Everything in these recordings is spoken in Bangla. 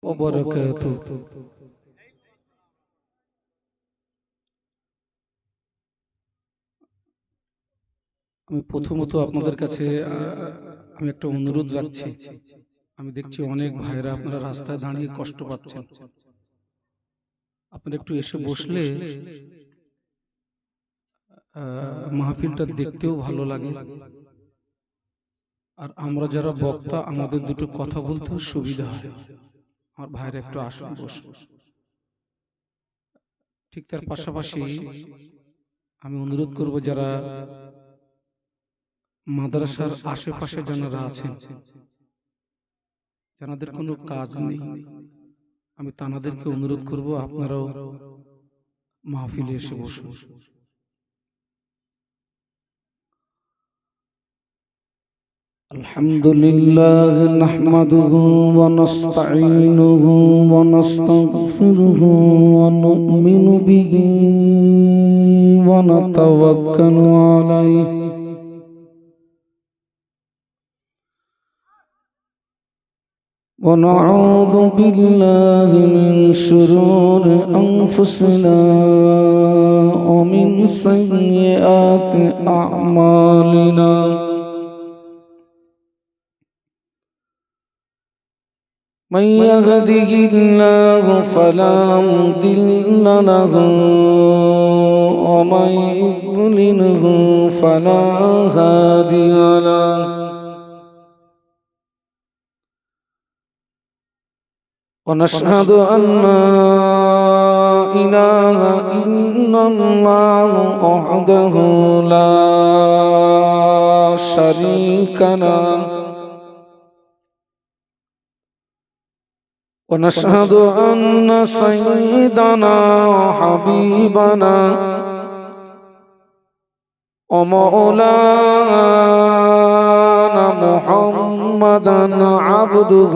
وبركاته। আমি প্রথমত আপনাদের কাছে আমি একটা অনুরোধ রাখছি। আমি দেখছি অনেক ভাইরা আপনারা রাস্তায় দাঁড়িয়ে কষ্ট পাচ্ছেন। আপনারা একটু এসে বসলে মাহফিলটা দেখতেও ভালো লাগে, আর আমরা যারা বক্তা আমাদের দুটো কথা বলতেও সুবিধা হয়। আমার ভাইরা একটু আসুন, বসুন। ঠিক তার পাশাপাশি আমি অনুরোধ করব, যারা মাদ্রাসার আশেপাশে যারা আছেন, যাদের কোনো কাজ নেই, আমি তানাদেরকে অনুরোধ করব আপনারাও মাহফিলে এসে বসুন। আলহামদুলিল্লাহ নাহমাদুহু ওয়া নাস্তাঈনুহু ওয়া নাস্তাগফিরুহু ওয়া নু'মিনু বিহি ওয়া নাতাওয়াক্কালু আলাইহি ونعوذ بالله من شرور أنفسنا ومن سيئات أعمالنا من يهده الله فلا مضل له ومن يضلله فلا هادي له ونشهد أن لا إله إلا الله وحده لا شريك له ونشهد أن سيدنا وحبيبنا ومولانا محمدا عبده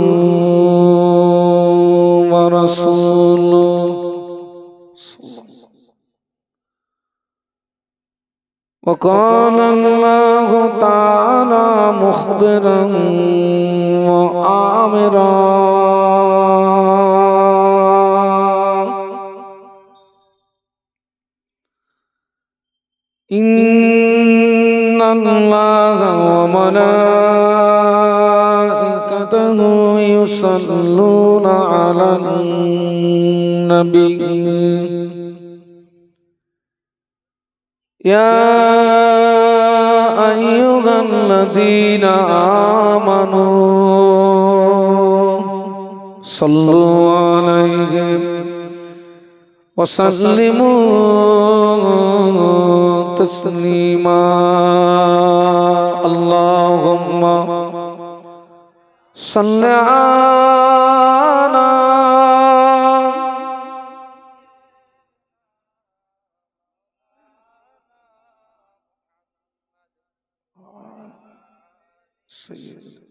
ورسوله وقال الله تعالى مخبرا وآمرا إن الله وملائكته يصلون على النبي يا أيها الذين آمنوا صلوا عليه وسلموا تسليما اللهم صل على سيدنا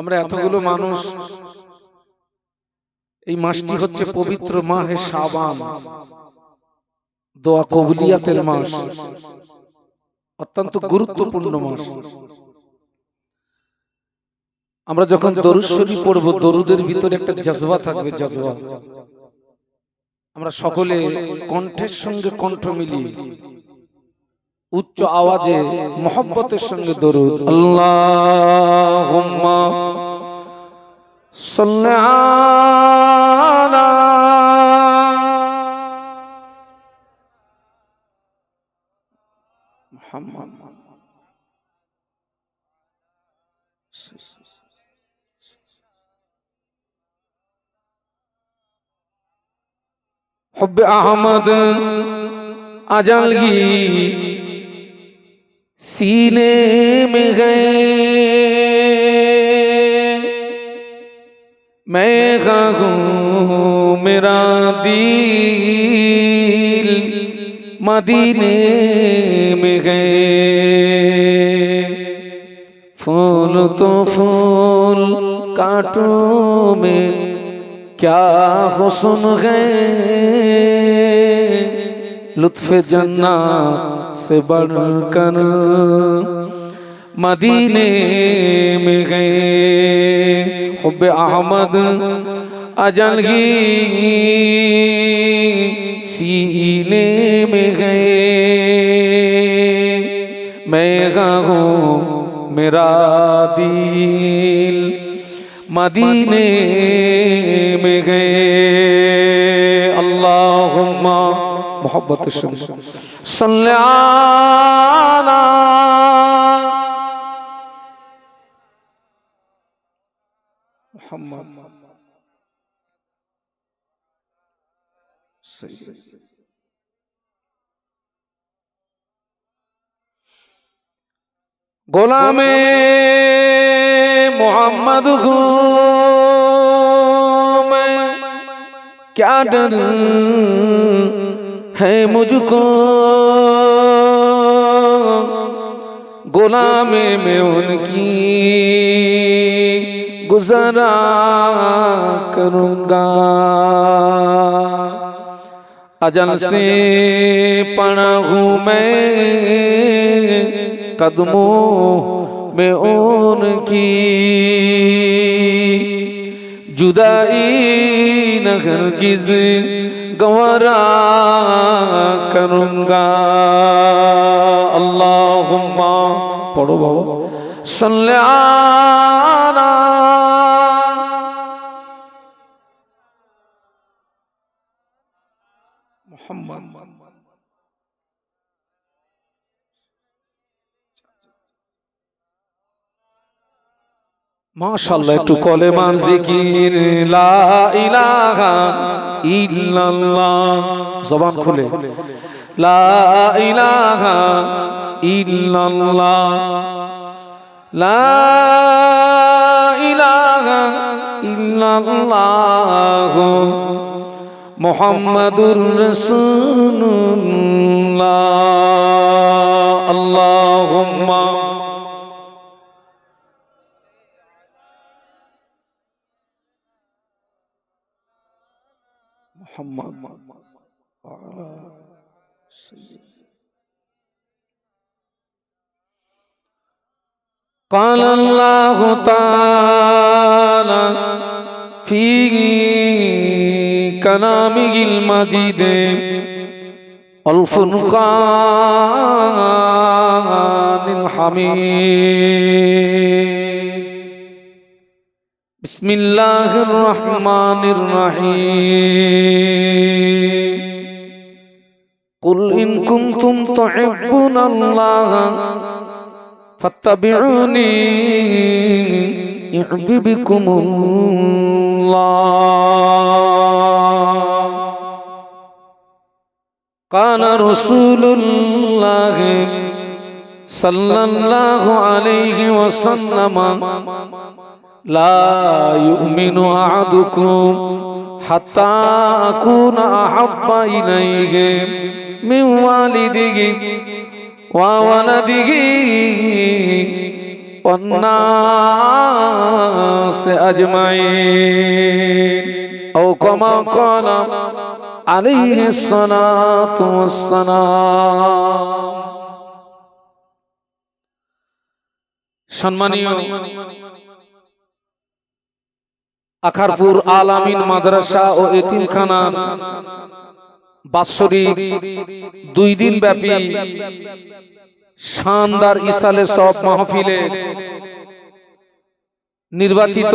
আমরা এতগুলো মানুষ, এই মাসটি হচ্ছে পবিত্র মাহে শাবান, দোয়া কবুলিয়াতের মাস, অত্যন্ত গুরুত্বপূর্ণ মাস। আমরা যখন দরুদ শরীফ পড়ব, দরুদের ভিতরে একটা জজবা থাকবে, জজবা। আমরা সকলে কণ্ঠের সঙ্গে কণ্ঠ মিলিয়ে উচ্চ আওয়াজে মহব্বতের সঙ্গে দরুদ আল্লাহুম্মা সাল্লি আলা মুহাম্মাদ हुब्बे अहमद अजलगी सीने में गए मैं खाऊं मेरा दिल मदीने में गए फूल तो फूल कांटों में क्या हुस्न है लुत्फ़े जन्नत से बढ़कर मदीने में गए हुब्बे अहमद अजल ही सीने में गए मैं हूँ मेरा दिल मदीने में गए अल्लाहुम्मा मोहब्बत सल्ले अला मुहम्मद गुलामे मोहम्मद हूँ मैं क्या डर है मुझको गुलामे में उनकी गुज़रा करूँगा अजल से पड़ा हूँ मैं कदमों में उनकी जुदाई न हरगिज़ गवारा करूँगा अल्लाहुम्मा पढ़ो बाबा सल्ले अला मुहम्मद माशाअल्लाह একটু কলেমার জিকির লা ইলাহা ইল্লাল্লাহ জবান খুলে লা ইলাহা ইল্লাল্লাহ লা ইলাহা ইল্লাল্লাহ মুহাম্মাদুর রাসূলুল্লাহ আল্লাহুম্মা محمد وعلى سيدنا قال الله تعالى في كلامه المجيد الفرقان الحميد بسم الله الرحمن الرحيم قل إن كنتم تحبون الله فاتبعوني يحببكم الله قال رسول الله صلى الله عليه وسلم لا يؤمن أحدكم حتى أكون أحب إليه من والده وولده والناس أجمعين أو كما قال عليه الصلاة والسلام সম্মানীয় আখারপুর আল আমিন মাদ্রাসা ও এতিমখানার বাৎসরিক 2 দিন ব্যাপী শানদার ইসালে সব মাহফিলে নির্বাচিত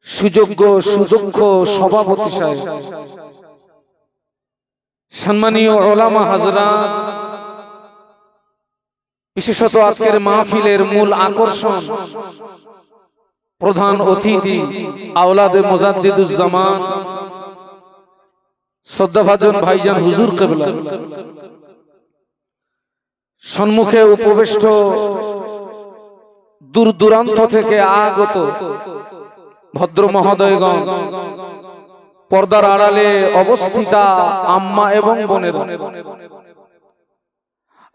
সুযোগ্য সুদক্ষ সভাপতি সাহেব, সম্মানীয় ওলামা হাজরাত, বিশেষত আজকের মাহফিলের মূল আকর্ষণ প্রধান অতিথি আওলাদে মুজাদ্দিদুজ্জামান শ্রদ্ধাভাজন ভাইজান হুজুর কিবলা, সম্মুখে উপবিষ্ট দূর দূরান্ত থেকে আগত ভদ্র মহোদয়গণ, পর্দার আড়ালে অবস্থিতা আম্মা এবং বোনেরা,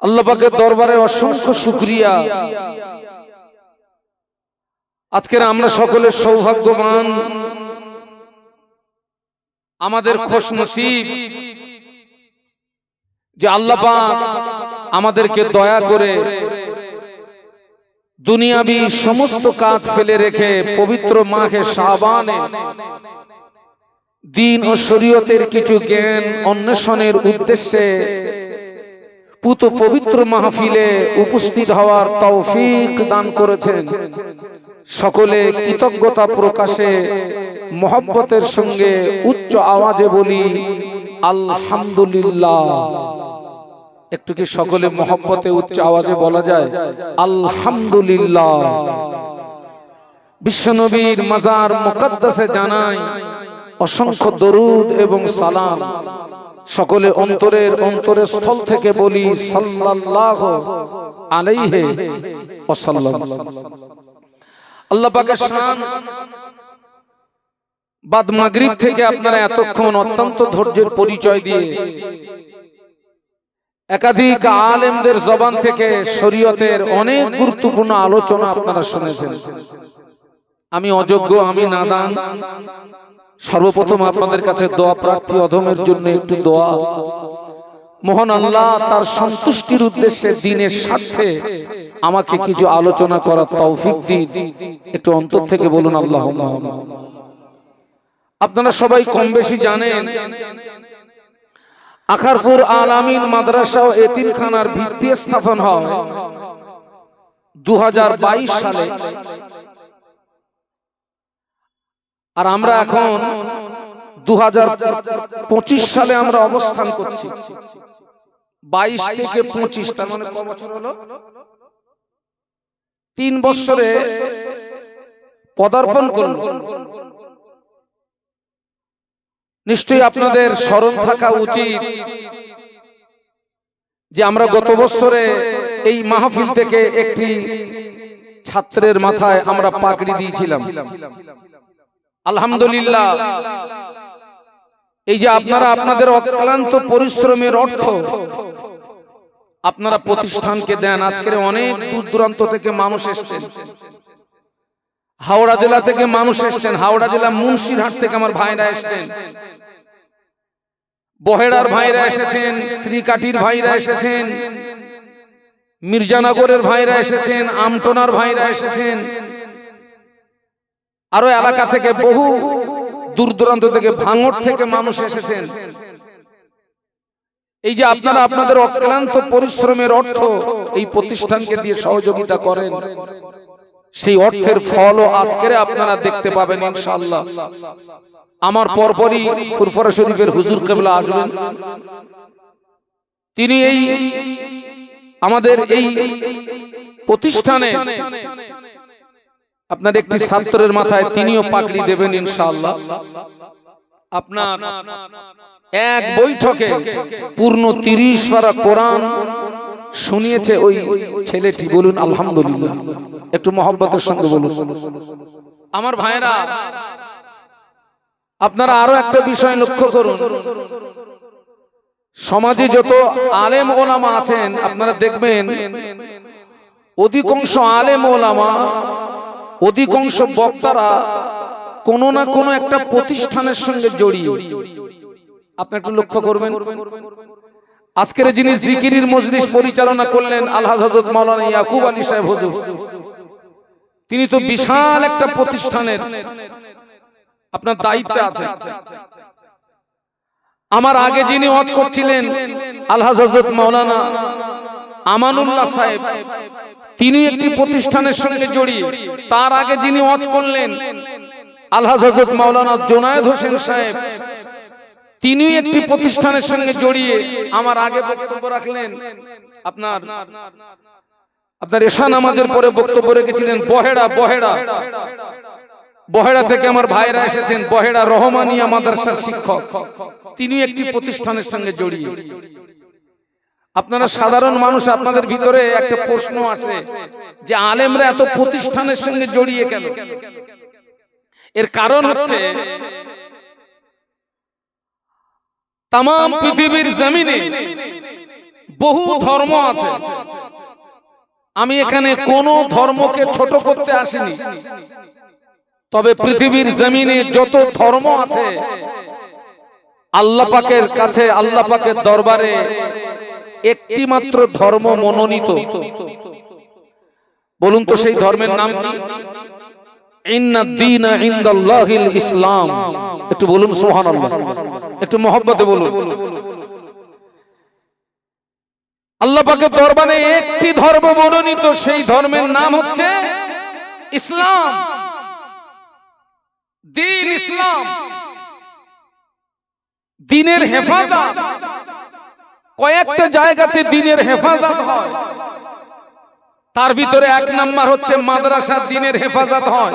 আল্লাহ পাকের দরবারে অসংখ্য শুকরিয়া। আজকের আমরা সকলে সৌভাগ্যবান, আমাদের খুশনসিব যে আল্লাহ পাক আমাদেরকে দয়া করে দুনিয়াবি সমস্ত কাজ ফেলে রেখে পবিত্র মাহে শাবানে দ্বীন ও শরীয়তের কিছু জ্ঞান অন্বেষণের উদ্দেশ্যে পুত পবিত্র মাহফিলে উপস্থিত হওয়ার তৌফিক দান করেছেন। সকলে কৃতজ্ঞতা প্রকাশে মহব্বতের সঙ্গে উচ্চ আওয়াজে বলি আলহামদুলিল্লাহ। একটু কি সকলে মহব্বতে উচ্চ আওয়াজে বলা যায় আলহামদুলিল্লাহ। বিশ্বনবীর মাজার মুকদ্দাসে জানাই অসংখ্য দরুদ এবং সালাম। সকলে অন্তরের স্থল থেকে বলি সাল্লাল্লাহু আলাইহি ওয়াসাল্লাম। আল্লাহ পাকের শান, বাদ মাগরিব থেকে আপনারা এতক্ষণ অত্যন্ত ধৈর্যের পরিচয় দিয়ে একাধিক আলেমদের জবান থেকে শরীয়তের অনেক গুরুত্বপূর্ণ আলোচনা আপনারা শুনেছেন। আমি অযোগ্য, আমি নাদান। সর্বপ্রথম আপনাদের কাছে দোয়া প্রার্থী, অধমের জন্য একটু দোয়া। মহান আল্লাহ তার সন্তুষ্টির উদ্দেশ্যে দ্বীনের স্বার্থে আমাকে কিছু আলোচনা করার তৌফিক দিন। একটু অন্তর থেকে বলুন আল্লাহুম্মা। আপনারা সবাই কম বেশি জানেন আখারপুর আল আমিন মাদ্রাসা ও এতিমখানার ভিত্তি স্থাপন হয় 2022 সালে। আর আমরা এখন 2025 সালে আমরা অবস্থান করছি। 22 থেকে 25, তার মানে কত বছর হলো? 3 বছরে পদার্পণ করল। নিশ্চয়ই আপনাদের স্মরণ থাকা উচিত যে আমরা গত বছরে এই মাহফিল থেকে একটি ছাত্রের মাথায় আমরা পাগড়ি দিয়েছিলাম। আলহামদুলিল্লাহ। এই যে আপনারা আপনাদের অক্লান্ত পরিশ্রমের অর্থ আপনারা প্রতিষ্ঠানকে দেন। আজকের অনেক দূর দূরান্ত থেকে মানুষ এসেছেন। হাওড়া জেলা থেকে মানুষ এসেছেন। হাওড়া জেলা মুন্সিরহাট থেকে আমার ভাইরা এসেছেন। বহেড়ার ভাইরা এসেছেন, শ্রীকাঠির ভাইরা এসেছেন, মির্জানগরের ভাইরা এসেছেন, আমটোনার ভাইরা এসেছেন। আরো এলাকা থেকে বহু দূর দূরান্ত থেকে, ভাঙড় থেকে মানুষ এসেছেন। এই যে আপনারা আপনাদের অক্লান্ত পরিশ্রমের অর্থ এই প্রতিষ্ঠানকে দিয়ে সহযোগিতা করেন, সেই অর্থের ফলও আজকের আপনারা দেখতে পাবেন ইনশাআল্লাহ। আমার পরপরই ফুরফুরা শরীফের হুজুর কেবলা আসবেন। তিনি এই আমাদের এই প্রতিষ্ঠানে আপনার একটি ছাত্রের মাথায় তিনিও পাগড়ি দেবেন ইনশাআল্লাহ। আপনার এক বৈঠকে পূর্ণ 30 পারা কোরআন শুনিয়েছে ওই ছেলেটি। বলুন আলহামদুলিল্লাহ। একটু মহব্বতের সঙ্গে বলুন। আমার ভাইরা, আপনারা আরো একটা বিষয় লক্ষ্য করুন। সমাজে যত আলেম ওলামা আছেন আপনারা দেখবেন অধিকাংশ আলেম ওলামা, অধিকাংশ বক্তারা কোনো না কোনো একটা প্রতিষ্ঠানের সঙ্গে জড়িয়ে। আপনি একটু লক্ষ্য করবেন। আজকের যিনি জিকিরের মজলিস পরিচালনা করলেন আলহাজ হযরত মাওলানা ইয়াকুব আলী সাহেব হুজুর, তিনি তো বিশাল একটা প্রতিষ্ঠানের আপনার দায়িত্বে আছেন। আমার আগে যিনি ওয়াজ করছিলেন আলহাজ হযরত মাওলানা আমানুল্লাহ সাহেব, তিনি একটি প্রতিষ্ঠানের সঙ্গে জড়িয়ে। তার আগে যিনি ওয়াজ করলেন আলহাজ হযরত মাওলানা জুনায়েদ হোসেন সাহেব, তিনি একটি প্রতিষ্ঠানের সঙ্গে জড়িয়ে। আমার আগে বক্তব্য রাখলেন আপনার এশা নামাজের পরে বক্তব্য রেখেছিলেন বহেড়া থেকে আমার ভাইরা এসেছেন, বহেড়া রহমানিয়া মাদ্রাসার শিক্ষক, তিনি একটি প্রতিষ্ঠানের সঙ্গে জড়িয়ে। আপনারা সাধারণ মানুষ, আপনাদের ভিতরে একটা প্রশ্ন আসে যে আলেমরা এত প্রতিষ্ঠানের সঙ্গে জড়িয়ে কেন? এর কারণ হচ্ছে তাম পৃথিবীর জমিনে বহু ধর্ম আছে। আমি এখানে কোন ধর্মকে ছোট করতে আসিনি, তবে পৃথিবীর জমিনে যত ধর্ম আছে আল্লাহ পাকের কাছে, আল্লাহ পাকের দরবারে একটি মাত্র ধর্ম মনোনীত। বলুন তো সেই ধর্মের নাম কি? ইন্নাদ দীনা ইনদাল্লাহিল ইসলাম। একটু বলুন সুবহানাল্লাহ, একটু মহব্বতে বলুন। আল্লাহ পাকের দরবারে একটি ধর্ম মনোনীত, সেই ধর্মের নাম হচ্ছে ইসলাম, দ্বীন ইসলাম। দ্বীনের হেফাজত কয়েকটা জায়গাতে দ্বীনের হেফাজত হয়, তার ভিতরে এক নাম্বার হচ্ছে মাদ্রাসা দ্বীনের হেফাজত হয়,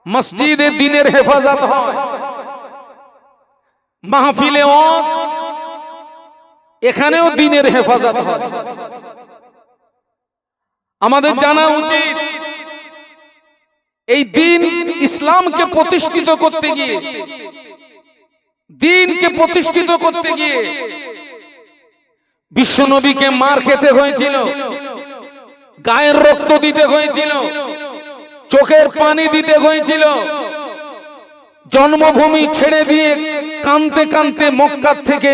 মসজিদে দ্বীনের হেফাজত হয়, মাহফিলে ওয়াজ এখানেও দ্বীনের হেফাজত হয়। আমাদের জানা উচিত এই দ্বীন ইসলামকে প্রতিষ্ঠিত করতে গিয়ে, দ্বীনকে প্রতিষ্ঠিত করতে গিয়ে বিশ্বনবীকে মার খেতে হয়েছিল, গায়ের রক্ত দিতে হয়েছিল, চোখের পানি দিতে হয়েছিল, জন্মভূমি ছেড়ে দিয়ে কাঁদতে কাঁদতে মক্কা থেকে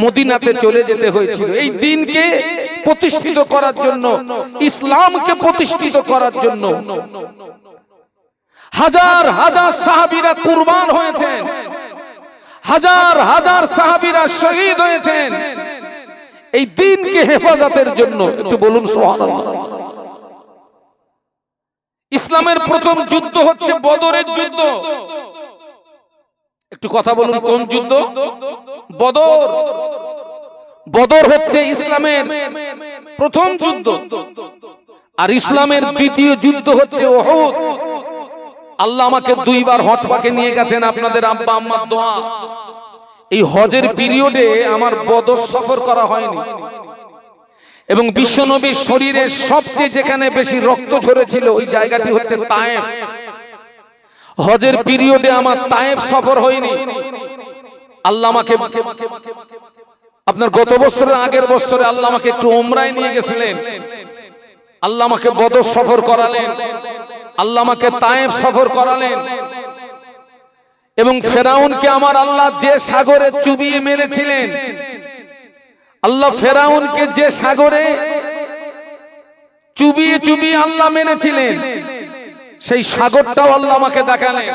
মদিনাতে চলে যেতে হয়েছিল এই দ্বীনকে প্রতিষ্ঠিত করার জন্য, ইসলামকে প্রতিষ্ঠিত করার জন্য। হাজার হাজার সাহাবীরা কুরবান হয়েছেন, হাজার হাজার সাহাবীরা শহীদ হয়েছেন এই দ্বীনকে হেফাজতের জন্য। একটু বলুন সুবহানাল্লাহ। ইসলামের প্রথম যুদ্ধ হচ্ছে বদরের যুদ্ধ। একটু কথা বলুন, কোন যুদ্ধ? বদর। বদর হচ্ছে ইসলামের প্রথম যুদ্ধ, আর ইসলামের দ্বিতীয় যুদ্ধ হচ্ছে উহুদ। আল্লাহ আমাকে দুইবার হজ পাকে নিয়ে গেছেন, আপনাদের আব্বা আম্মার দোয়া। এই হজের পিরিয়ডে আমার বদর সফর করা হয়নি, এবং বিশ্বনবীর শরীরে সবচেয়ে যেখানে বেশি রক্ত ঝরেছিল ওই জায়গাটি হচ্ছে তায়েফ। হজের পিরিয়ডে আমার তায়েফ সফর হয়নি। আল্লাহ আমাকে আপনার গত বছরের আগের বছরে আল্লাহ আমাকে একটু উমরায় নিয়ে গেছিলেন, আল্লাহ আমাকে বদর সফর করালেন, আল্লাহ আমাকে তায়েফ সফর করালেন। এবং ফেরাউনকে আমার আল্লাহ যে সাগরে চুবিয়ে মেরেছিলেন, আল্লাহ ফেরাউনকে যে সাগরে চুবিয়ে চুবিয়ে আল্লাহ মেরেছিলেন সেই সাগরটাও আল্লাহ আমাকে দেখালেন।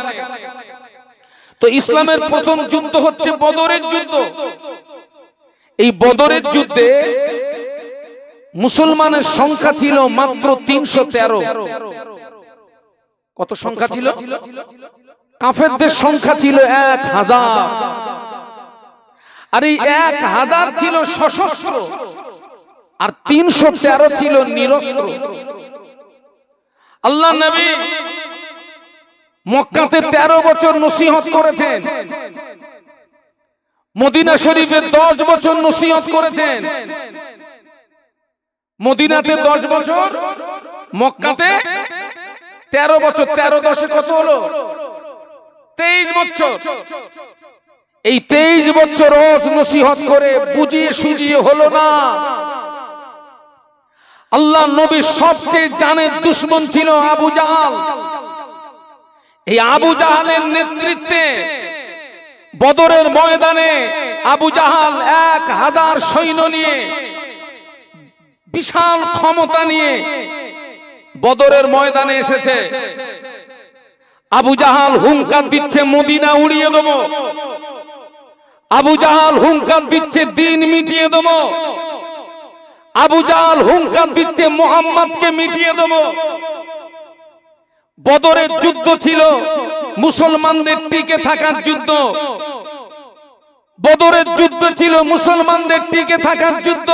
তো ইসলামের প্রথম যুদ্ধ হচ্ছে বদরের যুদ্ধ। এই বদরের যুদ্ধে মুসলমানের সংখ্যা ছিল মাত্র 313। কত সংখ্যা ছিল? কাফেরদের সংখ্যা ছিল 1000। আর এই 1000 ছিল সশস্ত্র, আর 313 ছিল নিরস্ত্র। আল্লাহ নবী মক্কাতে 13 বছর নসিহত করেছেন, মদিনা শরীফে 10 বছর নসিহত করেছেন। মদিনাতে 10 বছর, মক্কাতে 13 বছর। 13 10 কত হলো? 23 বছর। এই 23 বছর রোজ নসিহত করে বুঝিয়ে সুজিয়ে হলো না। আল্লাহ নবীর সবচেয়ে জানের দুশমন ছিল আবু জাহাল। এই আবু জাহালের নেতৃত্বে বদরের ময়দানে আবু জাহাল 1000 সৈন্য নিয়ে, বিশাল ক্ষমতা নিয়ে বদরের ময়দানে এসেছে। আবু জাহাল হুঙ্কার দিচ্ছে মদিনা উড়িয়ে দেব, আবু জাহাল হুঙ্কার দিচ্ছে দ্বীন মিটিয়ে দেব, আবু জাহাল হুঙ্কার দিচ্ছে মুহাম্মদকে মিটিয়ে দেব। বদরের যুদ্ধ ছিল মুসলমানদের টিকে থাকার যুদ্ধ। বদরের যুদ্ধ ছিল মুসলমানদের টিকে থাকার যুদ্ধ।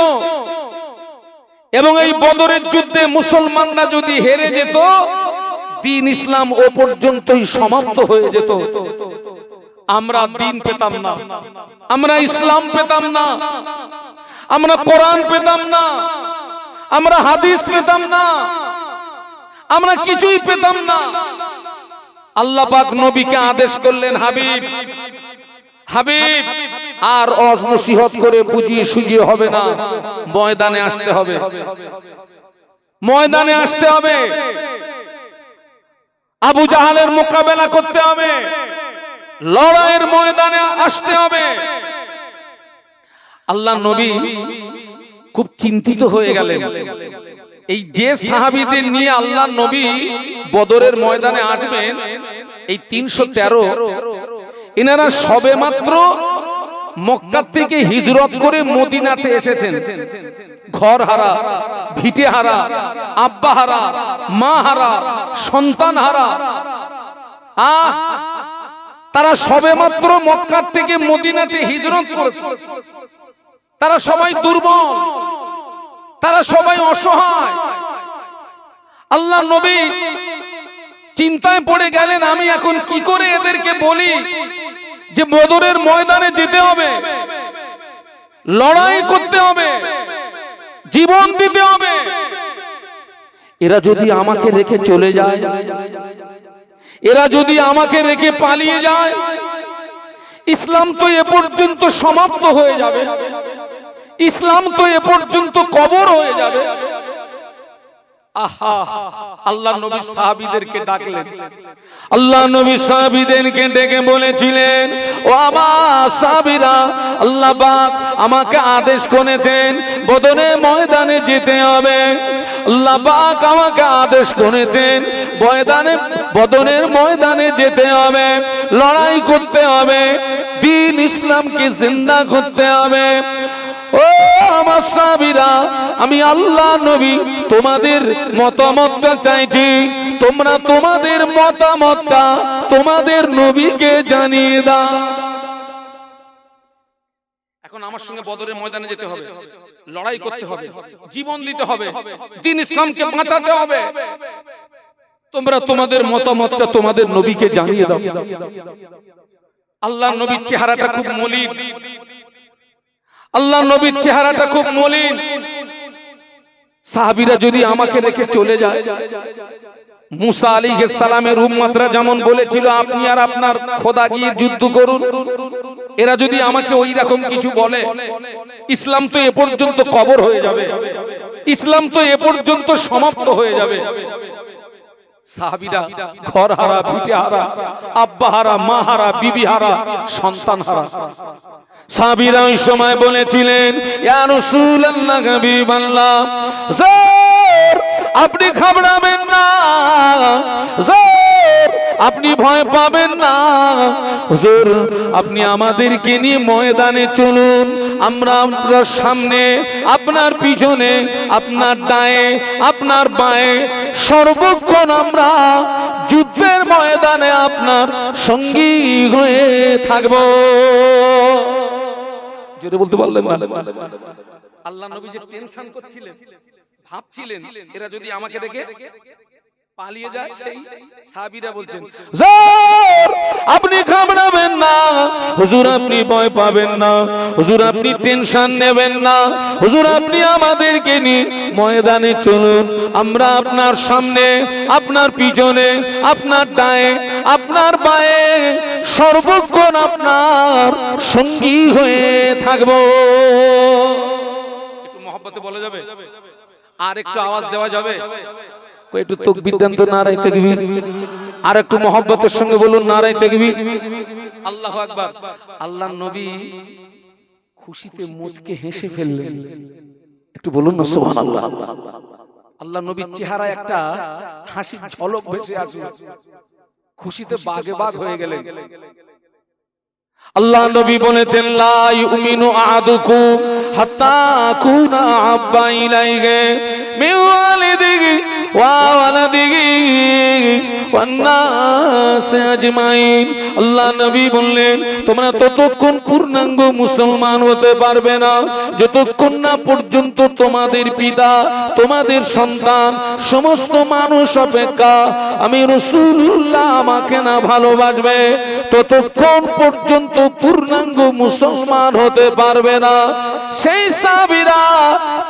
এবং এই বদরের যুদ্ধে মুসলমানরা যদি হেরে যেত, দ্বীন ইসলাম ও পর্যন্তই সমাপ্ত হয়ে যেত। আমরা দ্বীন পেতাম না, আমরা ইসলাম পেতাম না, আমরা কোরআন পেতাম না, আমরা হাদিস পেতাম না, আমরা কিছুই পেতাম না। আল্লাহ পাক নবীকে আদেশ করলেন, হাবিব হাবিব আর ওয়াজ নসিহত করে বুঝিয়ে সুজিয়ে হবে না, ময়দানে আসতে হবে, ময়দানে আসতে হবে, আবু জাহালের মোকাবেলা করতে হবে, লড়াইয়ের ময়দানে আসতে হবে। আল্লাহ নবী খুব চিন্তিত হয়ে গেলেন। এই যে সাহাবীদের নিয়ে আল্লাহর নবী বদরের ময়দানে আসবেন, এই 313 এনারা সবেমাত্র মক্কা থেকে হিজরত করে মদিনাতে এসেছেন। ঘর হারা, ভিটে হারা, আব্বা হারা, মা হারা, সন্তান হারা। তারা সবেমাত্র মক্কা থেকে মদিনাতে হিজরত করেছে। তারা সবাই দুর্বল, তারা সবাই অসহায়। আল্লাহ নবী চিন্তায় পড়ে গেলেন, আমি এখন কি করে এদেরকে বলি যে বদরের ময়দানে যেতে হবে, লড়াই করতে হবে, জীবন দিতে হবে। এরা যদি আমাকে রেখে চলে যায়, এরা যদি আমাকে রেখে পালিয়ে যায়, ইসলাম তো এ পর্যন্ত সমাপ্ত হয়ে যাবে, ইসলাম তো এ পর্যন্ত কবর হয়ে যাবে। আহা, আল্লাহ নবী সাহাবীদেরকে ডাকলেন। আল্লাহ নবী সাহাবীদেরকে ডেকে বলেছিলেন, ও আমার সাহাবীরা, আল্লাহ পাক আমাকে আদেশ করেছেন বদরের ময়দানে যেতে হবে। আল্লাহ পাক আমাকে আদেশ করেছেন বদরের ময়দানে যেতে হবে, লড়াই করতে হবে, দ্বীন ইসলামকে জিন্দা করতে হবে। ও আমার সাহাবীরা, আমি আল্লাহ নবী তোমাদের মতামতটা চাইছি। তোমরা তোমাদের মতামতটা তোমাদের নবীকে জানিয়ে দাও। এখন আমার সঙ্গে বদরের ময়দানে যেতে হবে, লড়াই করতে হবে, জীবন দিতে হবে, দ্বীন ইসলামকে বাঁচাতে হবে। তোমরা তোমাদের মতামতটা তোমাদের নবীকে জানিয়ে দাও। আল্লাহ নবীর চেহারাটা খুব মলিন, আল্লাহ নবীর চেহারাটা খুব মলিন। সাহাবীরা যদি আমাকে রেখে চলে যায়, মুসা আলাইহিস সালামের উম্মতরা যেমন বলেছিল আপনি আর আপনার খোদা গিয়ে যুদ্ধ করুন, এরা যদি আমাকে ওই রকম কিছু বলে, ইসলাম তো এ পর্যন্ত কবর হয়ে যাবে, ইসলাম তো এ পর্যন্ত সমাপ্ত হয়ে যাবে। সাহাবীরা ঘর হারা, ভিটে হারা, আব্বা হারা, মা হারা, বিবি হারা, সন্তান হারা। সাহাবীরা ওই সময় বলেছিলেন, ইয়া রাসূলুল্লাহ, হাবিবাল্লাহ, জোর আপনি ঘাবড়াবেন না, জোর আপনি ভয় পাবেন না, হুজুর আপনি আমাদেরকে নিয়ে ময়দানে চলুন। আমরা আপনার সামনে, আপনার পিছনে, আপনার ডায়ে, আপনার বাঁয়ে, সর্বক্ষণ আমরা যুদ্ধের ময়দানে আপনার সঙ্গী হয়ে থাকব। জোরে বলতে পারলেন না? আল্লাহ নবী যে টেনশন করছিলেন, ভাবছিলেন এরা যদি আমাকে দেখে পালিয়ে যায়, সেই সাহাবীরা বলছেন, জোর আপনি ঘাবড়াবেন না, হুজুর আপনি ভয় পাবেন না, হুজুর আপনি টেনশন নেবেন না, হুজুর আপনি আমাদেরকে নিয়ে ময়দানে চলুন। আমরা আপনার সামনে, আপনার পিছনে, আপনার ডায়ে, আপনার বাঁয়ে, সর্বক্ষণ আপনার সঙ্গী হয়ে থাকব। একটু মহব্বতে বলা যাবে? আর একটু আওয়াজ দেওয়া যাবে? একটু তাকবীর দেন তো, নারায়ে তাকবীর। আর একটু মহব্বতের সঙ্গে বলুন, নারায়ে তাকবীর। আল্লাহু আকবার। আল্লাহর নবী খুশিতে মুচকে হেসে ফেললেন। একটু বলুন না সুবহানাল্লাহ। আল্লাহর নবীর চেহারায় একটা হাসির ঝলক ভেসে আসে, খুশিতে বাগে বাগ হয়ে গেলেন। আল্লাহ নবী বলেছেন, লা ইউমিনু আহাদুকুম হাত্তা কুনা আব্বা ইলাইহি মিন ওয়ালিদিহি ওয়া ওয়ালাদিহি ওয়ান নাস আজমাইন। আল্লাহ নবী বললেন, তোমরা ততক্ষণ পূর্ণাঙ্গ মুসলমান হতে পারবে না যতক্ষণ না পর্যন্ত তোমাদের পিতা, তোমাদের সন্তান, সমস্ত মানুষ অপেক্ষা আমি রাসূলুল্লাহ আমাকে না ভালোবাসবে, ততক্ষণ পর্যন্ত পূর্ণাঙ্গ মুসলমান হতে পারবে না। সেই সাহাবীরা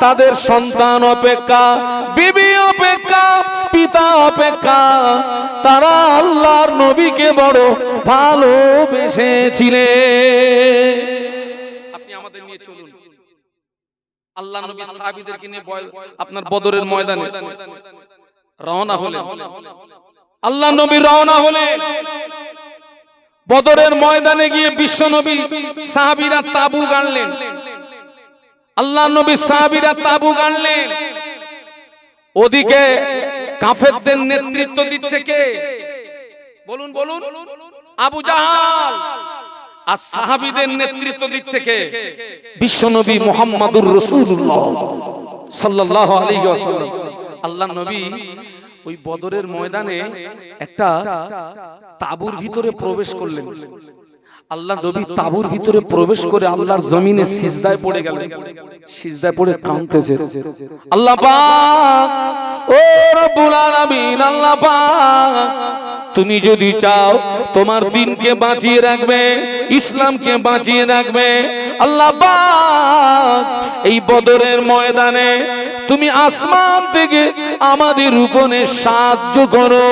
তাদের সন্তান অপেক্ষা, বিবি অপেক্ষা, পিতা অপেক্ষা তারা আল্লাহর নবীকে বড় ভালোবেসেছিলেন। আপনি আমাদের নিয়ে চলুন। আল্লাহর নবী সাহাবীদেরকে নিয়ে আপনার বদরের ময়দানে রওনা হলেন। আল্লাহর নবী রওনা হলেন। বদরের ময়দানে গিয়ে বিশ্ব নবী সাহাবীরা তাবু গাড়লেন। আল্লাহর নবী সাহাবীরা তাবু গাড়লেন। ওদিকে কাফেরদের নেতৃত্ব দিচ্ছে কে? বলুন বলুন। আবু জাহাল। আর সাহাবীদের নেতৃত্ব দিচ্ছে কে? বিশ্বনবী মুহাম্মদুর রাসূলুল্লাহ সাল্লাল্লাহু আলাইহি ওয়াসাল্লাম। আল্লাহর নবী ওই বদরের ময়দানে একটা তাঁবুর ভিতরে প্রবেশ করলেন। আল্লাহ নবী তাঁবুর ভিতরে প্রবেশ করে আল্লাহর জমিনে সিজদায় পড়ে গেলেন। সিজদায় পড়ে কাঁদতেছে, আল্লাহ পাক, ও রব্বুল আলামিন, আল্লাহ পাক, তুমি যদি চাও তোমার দ্বীনকে বাঁচিয়ে রাখবে, ইসলামকে বাঁচিয়ে রাখবে, আল্লাহ পাক এই বদরের ময়দানে তুমি আসমান থেকে আমাদের উপরে সাহায্য করো।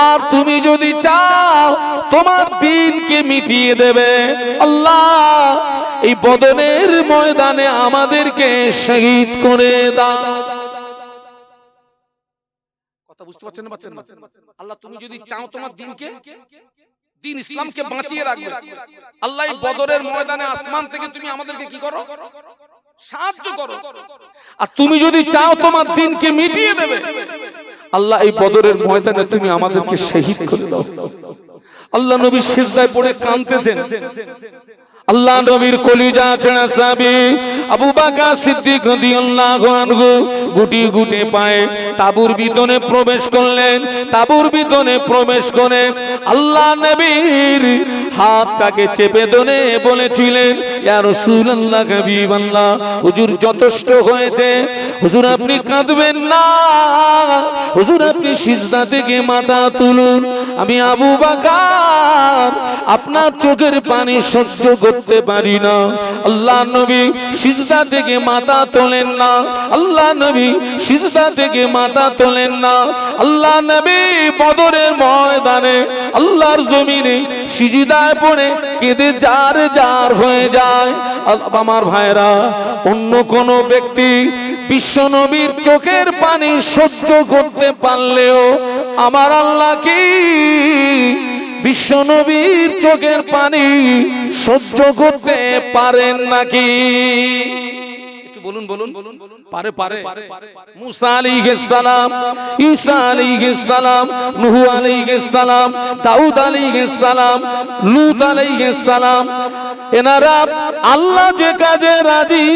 আর তুমি যদি চাও তোমার দ্বীনকে মিটিয়ে দেবে, আল্লাহ এই বদরের ময়দানে আমাদেরকে শহীদ করে দাও। কথা বুঝতে পারছেন না? পাচ্ছেন না? আল্লাহ তুমি যদি চাও তোমার দ্বীনকে, দ্বীন ইসলামকে বাঁচিয়ে রাখবে, আল্লাহ এই বদরের ময়দানে আসমান থেকে তুমি আমাদেরকে কি করো? সাহায্য করো। আর তুমি যদি চাও তোমার দ্বীনকে মিটিয়ে দেবে, আল্লাহ এই বদরের ময়দানে তুমি আমাদেরকে শহীদ করে দাও। আল্লাহ নবী সিজদায় পড়ে কাঁদতেছেন। আল্লাহ নবীর কলিজা ছেঁড়া সাহাবী আবু বকর সিদ্দিক রাদিয়াল্লাহু আনহু গুটি গুটি পায়ে তাঁবুর ভিতরে প্রবেশ করলেন। তাঁবুর ভিতরে প্রবেশ করে আল্লাহ নবীর হাতটাকে চেপে ধরে বলেছিলেন, ইয়া রাসূলুল্লাহ, হাবিবাল্লাহ, হুজুর যথেষ্ট হয়েছে, হুজুর আপনি কাঁদবেন না, হুজুর আপনি সিজদা থেকে মাথা তুলুন। আমি আবু বকর আপনার চোখের পানি সহ্য করতে পারি না। আল্লাহ নবী সিজদা থেকে মাথা তোলেন না, আল্লাহ নবী সিজদা থেকে মাথা তোলেন না। আল্লাহ নবী বদরের ময়দানে আল্লাহর জমিনে সিজদায় পড়ে কেঁদে জার জার হয়ে যায়। আমার ভাইরা, অন্য কোন ব্যক্তি বিশ্ব নবীর চোখের পানি সহ্য করতে পারলেও আমার আল্লাহ কি বিশ্ব নবীর চোখের পানি সহ্য করতে পারেন নাকি? বলুন বলুন। পারে পারে। মুসা আলাইহিস সালাম, ঈসা আলাইহিস সালাম, নূহ আলাইহিস সালাম, দাউদ আলাইহিস সালাম, লূত আলাইহিস সালাম, এনারা আল্লাহ যে কাজে রাজি,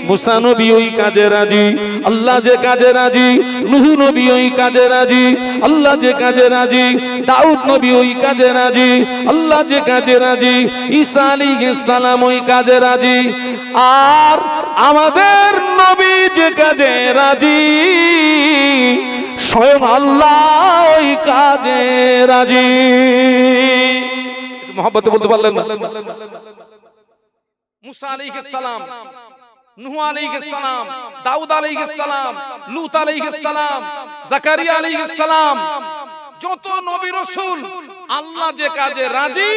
মুসা নবী ওই কাজে রাজি। আল্লাহ যে কাজে রাজি, নূহ নবী ওই কাজে রাজি। আল্লাহ যে কাজে রাজি, দাউদ নবী ওই কাজে রাজি। আল্লাহ যে কাজে রাজি, ঈসা আলাইহিস সালাম ওই কাজে রাজি। আর আমাদের নবী যে কাজে রাজি, স্বয়ং আল্লাহ ওই কাজে রাজি। মহব্বতে বলতে পারলেন না? মুসা আলাইহিস সালাম, নূহ আলাইহিস সালাম, দাউদ আলাইহিস সালাম, লূত আলাইহিস সালাম, জাকারিয়া আলাইহিস সালাম, যত নবী রাসূল আল্লাহ যে কাজে রাজি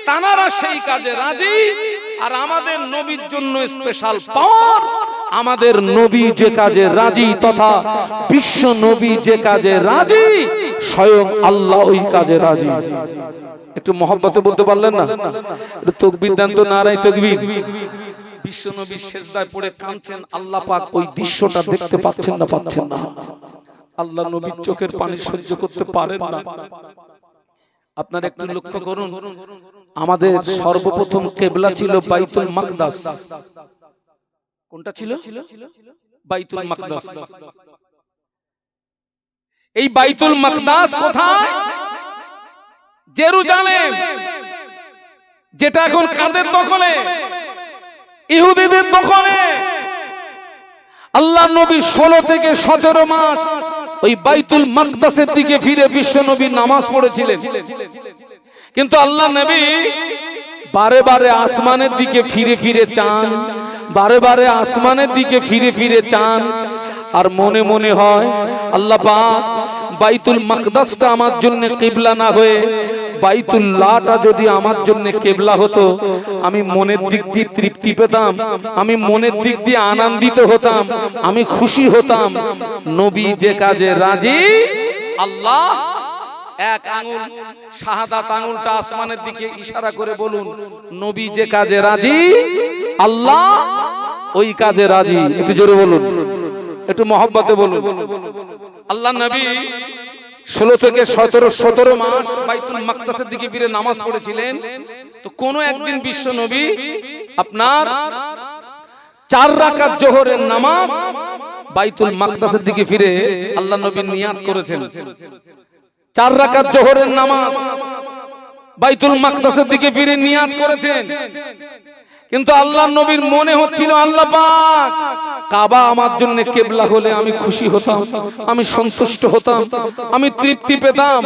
তানারা সেই কাজে রাজি। আর আমাদের নবীর জন্য স্পেশাল পাওয়ার, আমাদের নবী যে কাজে রাজি তথা বিশ্ব নবী যে কাজে রাজি, স্বয়ং আল্লাহ ওই কাজে রাজি। একটু মহব্বতে বলতে পারলেন না? একটু তাকবীর দেন তো, নারায়ে তাকবীর। বিশ্ব নবী সিজদায় পড়ে কাঁদছেন, আল্লাহ পাক ওই দৃশ্যটা দেখতে পাচ্ছেন না? পাচ্ছেন না? আল্লাহ নবীর চোখের পানি সহ্য করতে পারেন না। আপনারা একটু লক্ষ্য করুন, আমাদের সর্বপ্রথম কিবলা ছিল বাইতুল মাকদাস। কোনটা ছিল? বাইতুল মাকদাস। এই বাইতুল মাকদাস কোথায়? জেরুজালেম, যেটা এখন কাদের দখলে? ইহুদিদের দখলে। আল্লাহ নবী 16 থেকে 17 মাস ওই বাইতুল মাকদাসের দিকে ফিরে বিশ্ব নবী নামাজ পড়েছিলেন। কিন্তু আল্লাহ নবী বারে বারে আসমানের দিকে ফিরে ফিরে চান, বারে বারে আসমানের দিকে ফিরে ফিরে চান। আর মনে মনে হয়, আল্লাহ পাক বাইতুল মাকদাসটা আমার জন্য কিবলা না হয়ে বাইতুল্লাহটা যদি আমার জন্য কিবলা হতো, আমি মনের দিক দিয়ে তৃপ্তি পেতাম, আমি মনের দিক দিয়ে আনন্দিত হতাম, আমি খুশি হতাম। নবী যে কাজে রাজি, আল্লাহ এক আঙ্গুল শাহাদাত আঙ্গুলটা আসমানের দিকে ইশারা করে বলুন, নবী যে কাজে রাজি, আল্লাহ ওই কাজে রাজি। একটু জোরে বলুন, একটু মহব্বতে বলুন। আল্লাহ নবী 16 থেকে 17 মাস বাইতুল মাকদাসের দিকে ফিরে নামাজ পড়েছিলেন। তো কোন একদিন বিশ্ব নবী আপনার 4 রাকাত জোহরের নামাজ বাইতুল মাকদাসের দিকে ফিরে আল্লাহ নবী নিয়াত করেছেন। 4 রাকাত জোহরের নামাজ বাইতুল মাকদাসের দিকে ফিরে নিয়াত করেছেন। কিন্তু আল্লাহ নবীর মনে হচ্ছিল, আল্লাহ পাক কাবা আমার জন্য কিবলা হলে আমি খুশি হতাম, আমি সন্তুষ্ট হতাম, আমি তৃপ্তি পেতাম।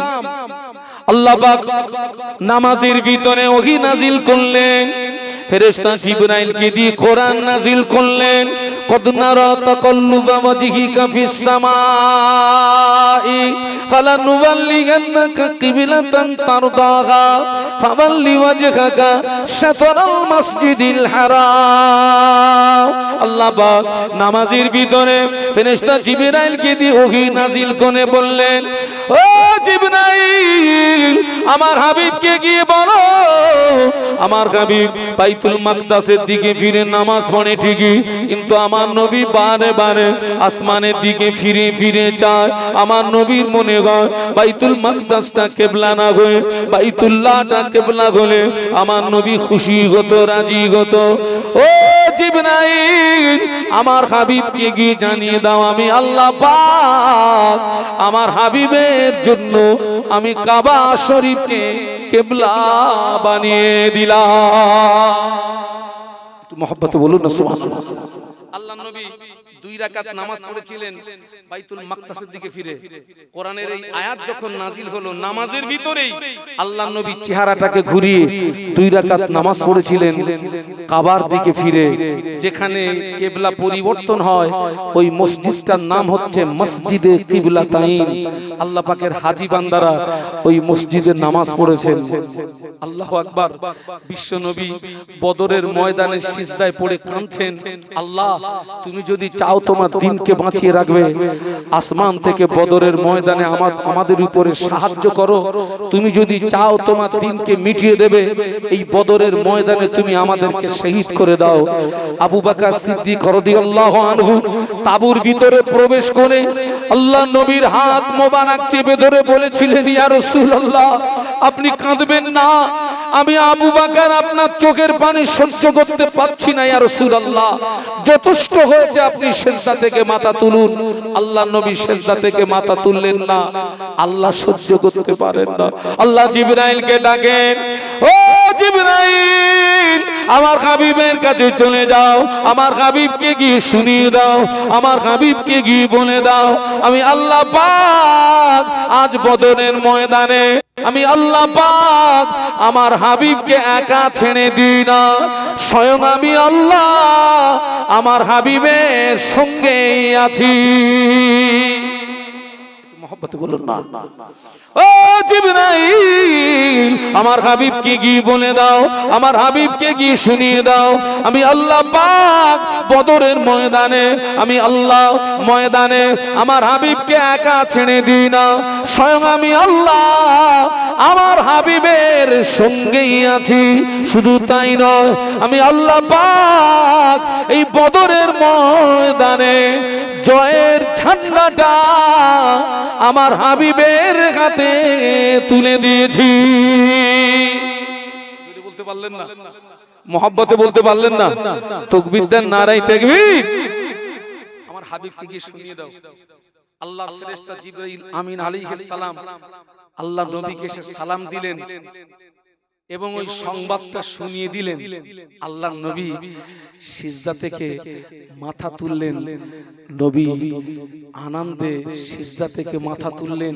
আল্লাহ পাক নামাজের ভিতরে ওহী নাজিল করলেন, ফেরেশতা জিবরাইলকে দিয়ে কোরআন নাজিল করলেন। কদ নারা তাকাল্লুবা ওয়াজহিকা ফিস সামাই ফালানুওয়াল্লিয়ান্নাকা কিবলাতান তারদাহা ফাওয়াল্লি ওয়াজহাকা শাতরাল মাসজিদিল হারাম। আল্লাহ পাক নামাজের ভিতরে ফেরেশতা জিবরাইলকে দিয়ে ওহী নাজিল করে বললেন, ও জিবরাইল, আমার হাবিবকে গিয়ে বলো, আমার হাবিব বাইতুল মাকদাসের দিকে ফিরে নামাজ পড়ে ঠিকই, কিন্তু আমার নবী বারে বারে আসমানের দিকে ফিরে ফিরে চায়। আমার নবীর মনে হয় বাইতুল মাকদাসটা কিবলা না হয়ে বাইতুল্লাহটা কিবলা হলে আমার নবী খুশি হতো, রাজি হতো। ও জিবরাইল, আমার হাবিবকে গিয়ে জানিয়ে দাও, আমি আল্লাহ পাক আমার হাবিবের জন্য আমি কাবা শরীফকে কিবলা বানিয়ে দিলাম। একটু মহব্বতে বলুন না সুবহানাল্লাহ। আল্লাহ নবী 2 রাকাত নামাজ পড়েছিলেন বাইতুল মাকদাসের দিকে ফিরে। কোরআনের এই আয়াত যখন নাজিল হলো, নামাজের ভিতরেই আল্লাহ নবী চেহারাটাকে ঘুরিয়ে 2 রাকাত নামাজ পড়েছিলেন কাবার দিকে ফিরে। যেখানে কিবলা পরিবর্তন হয় ওই মসজিদটার নাম হচ্ছে মসজিদে কিবলাতাইন। আল্লাহ পাকের হাজী বান্দারা ওই মসজিদে নামাজ পড়েছেন। আল্লাহু আকবার। বিশ্ব নবী বদরের ময়দানে সিজদায় পড়ে কাঁদছেন, আল্লাহ তুমি যদি চাও তোমার দ্বীনকে বাঁচিয়ে রাখবে, আসমান থেকে বদরের ময়দানে আমাদের উপরে সাহায্য করো। তুমি যদি চাও তোমার দ্বীনকে মিটিয়ে দেবে, এই বদরের ময়দানে তুমি আমাদেরকে শহীদ করে দাও। আবু বকর সিদ্দিক রাদিয়াল্লাহু আনহু তাঁবুর ভিতরে প্রবেশ করে আল্লাহ নবীর হাত মোবারক চেপে ধরে বলেছিলেন, ইয়া রাসূলুল্লাহ, আপনি কাঁদবেন না, আমি আবু বকর আপনার চোখের পানি সহ্য করতে পারছি না ইয়া রাসূলুল্লাহ, যথেষ্ট হয়েছে, আপনি সিজদা থেকে মাথা তুলুন। আল্লাহ নবী সিজদা থেকে মাথা তুললেন না, আল্লাহ সহ্য করতে পারেন না। আল্লাহ জিবরাইলকে ডাকেন, ও জিবরাইল, আমার হাবিবের কাছে চলে যাও, আমার হাবিবকে গিয়ে শুনিয়ে দাও, আমার হাবিবকে গিয়ে বলে দাও, আমি আল্লাহ পাক আজ বদরের ময়দানে আমি আল্লাহ পাক আমার হাবিবকে একা ছেড়ে দিই না, স্বয়ং আমি আল্লাহ আমার হাবিবের সঙ্গেই আছি। মহব্বতে বলুন না, ও জিবরাইল, আমার হাবিবকে গিয়ে বলে দাও, আমার হাবিবকে গিয়ে শুনিয়ে দাও, আমি আল্লাহ পাক বদরের ময়দানে আমি আল্লাহ ময়দানে আমার হাবিবকে একা ছেড়ে দিই না, স্বয়ং আমি আল্লাহ আমার হাবিবের সঙ্গেই আছি। শুধু তাই নয়, আমি আল্লাহ পাক এই বদরের ময়দানে জয়ের ঝান্ডাটা আমার হাবিবের হাতে তুলে দিয়েছি। বলতে পারলেন না, মহব্বতে বলতে পারলেন না, তাকবীর দেন, নারায়ে তাকবীর। আমার হাবিবকে গিয়ে শুনিয়ে দাও। আল্লাহর ফেরেশতা জিবরাইল আমিন আলাইহিস সালাম আল্লাহ নবীকে এসে সালাম দিলেন এবং ওই সংবাদটা শুনিয়ে দিলেন। আল্লাহ নবী সিজদা থেকে মাথা তুললেন, নবী আনন্দে সিজদা থেকে মাথা তুললেন।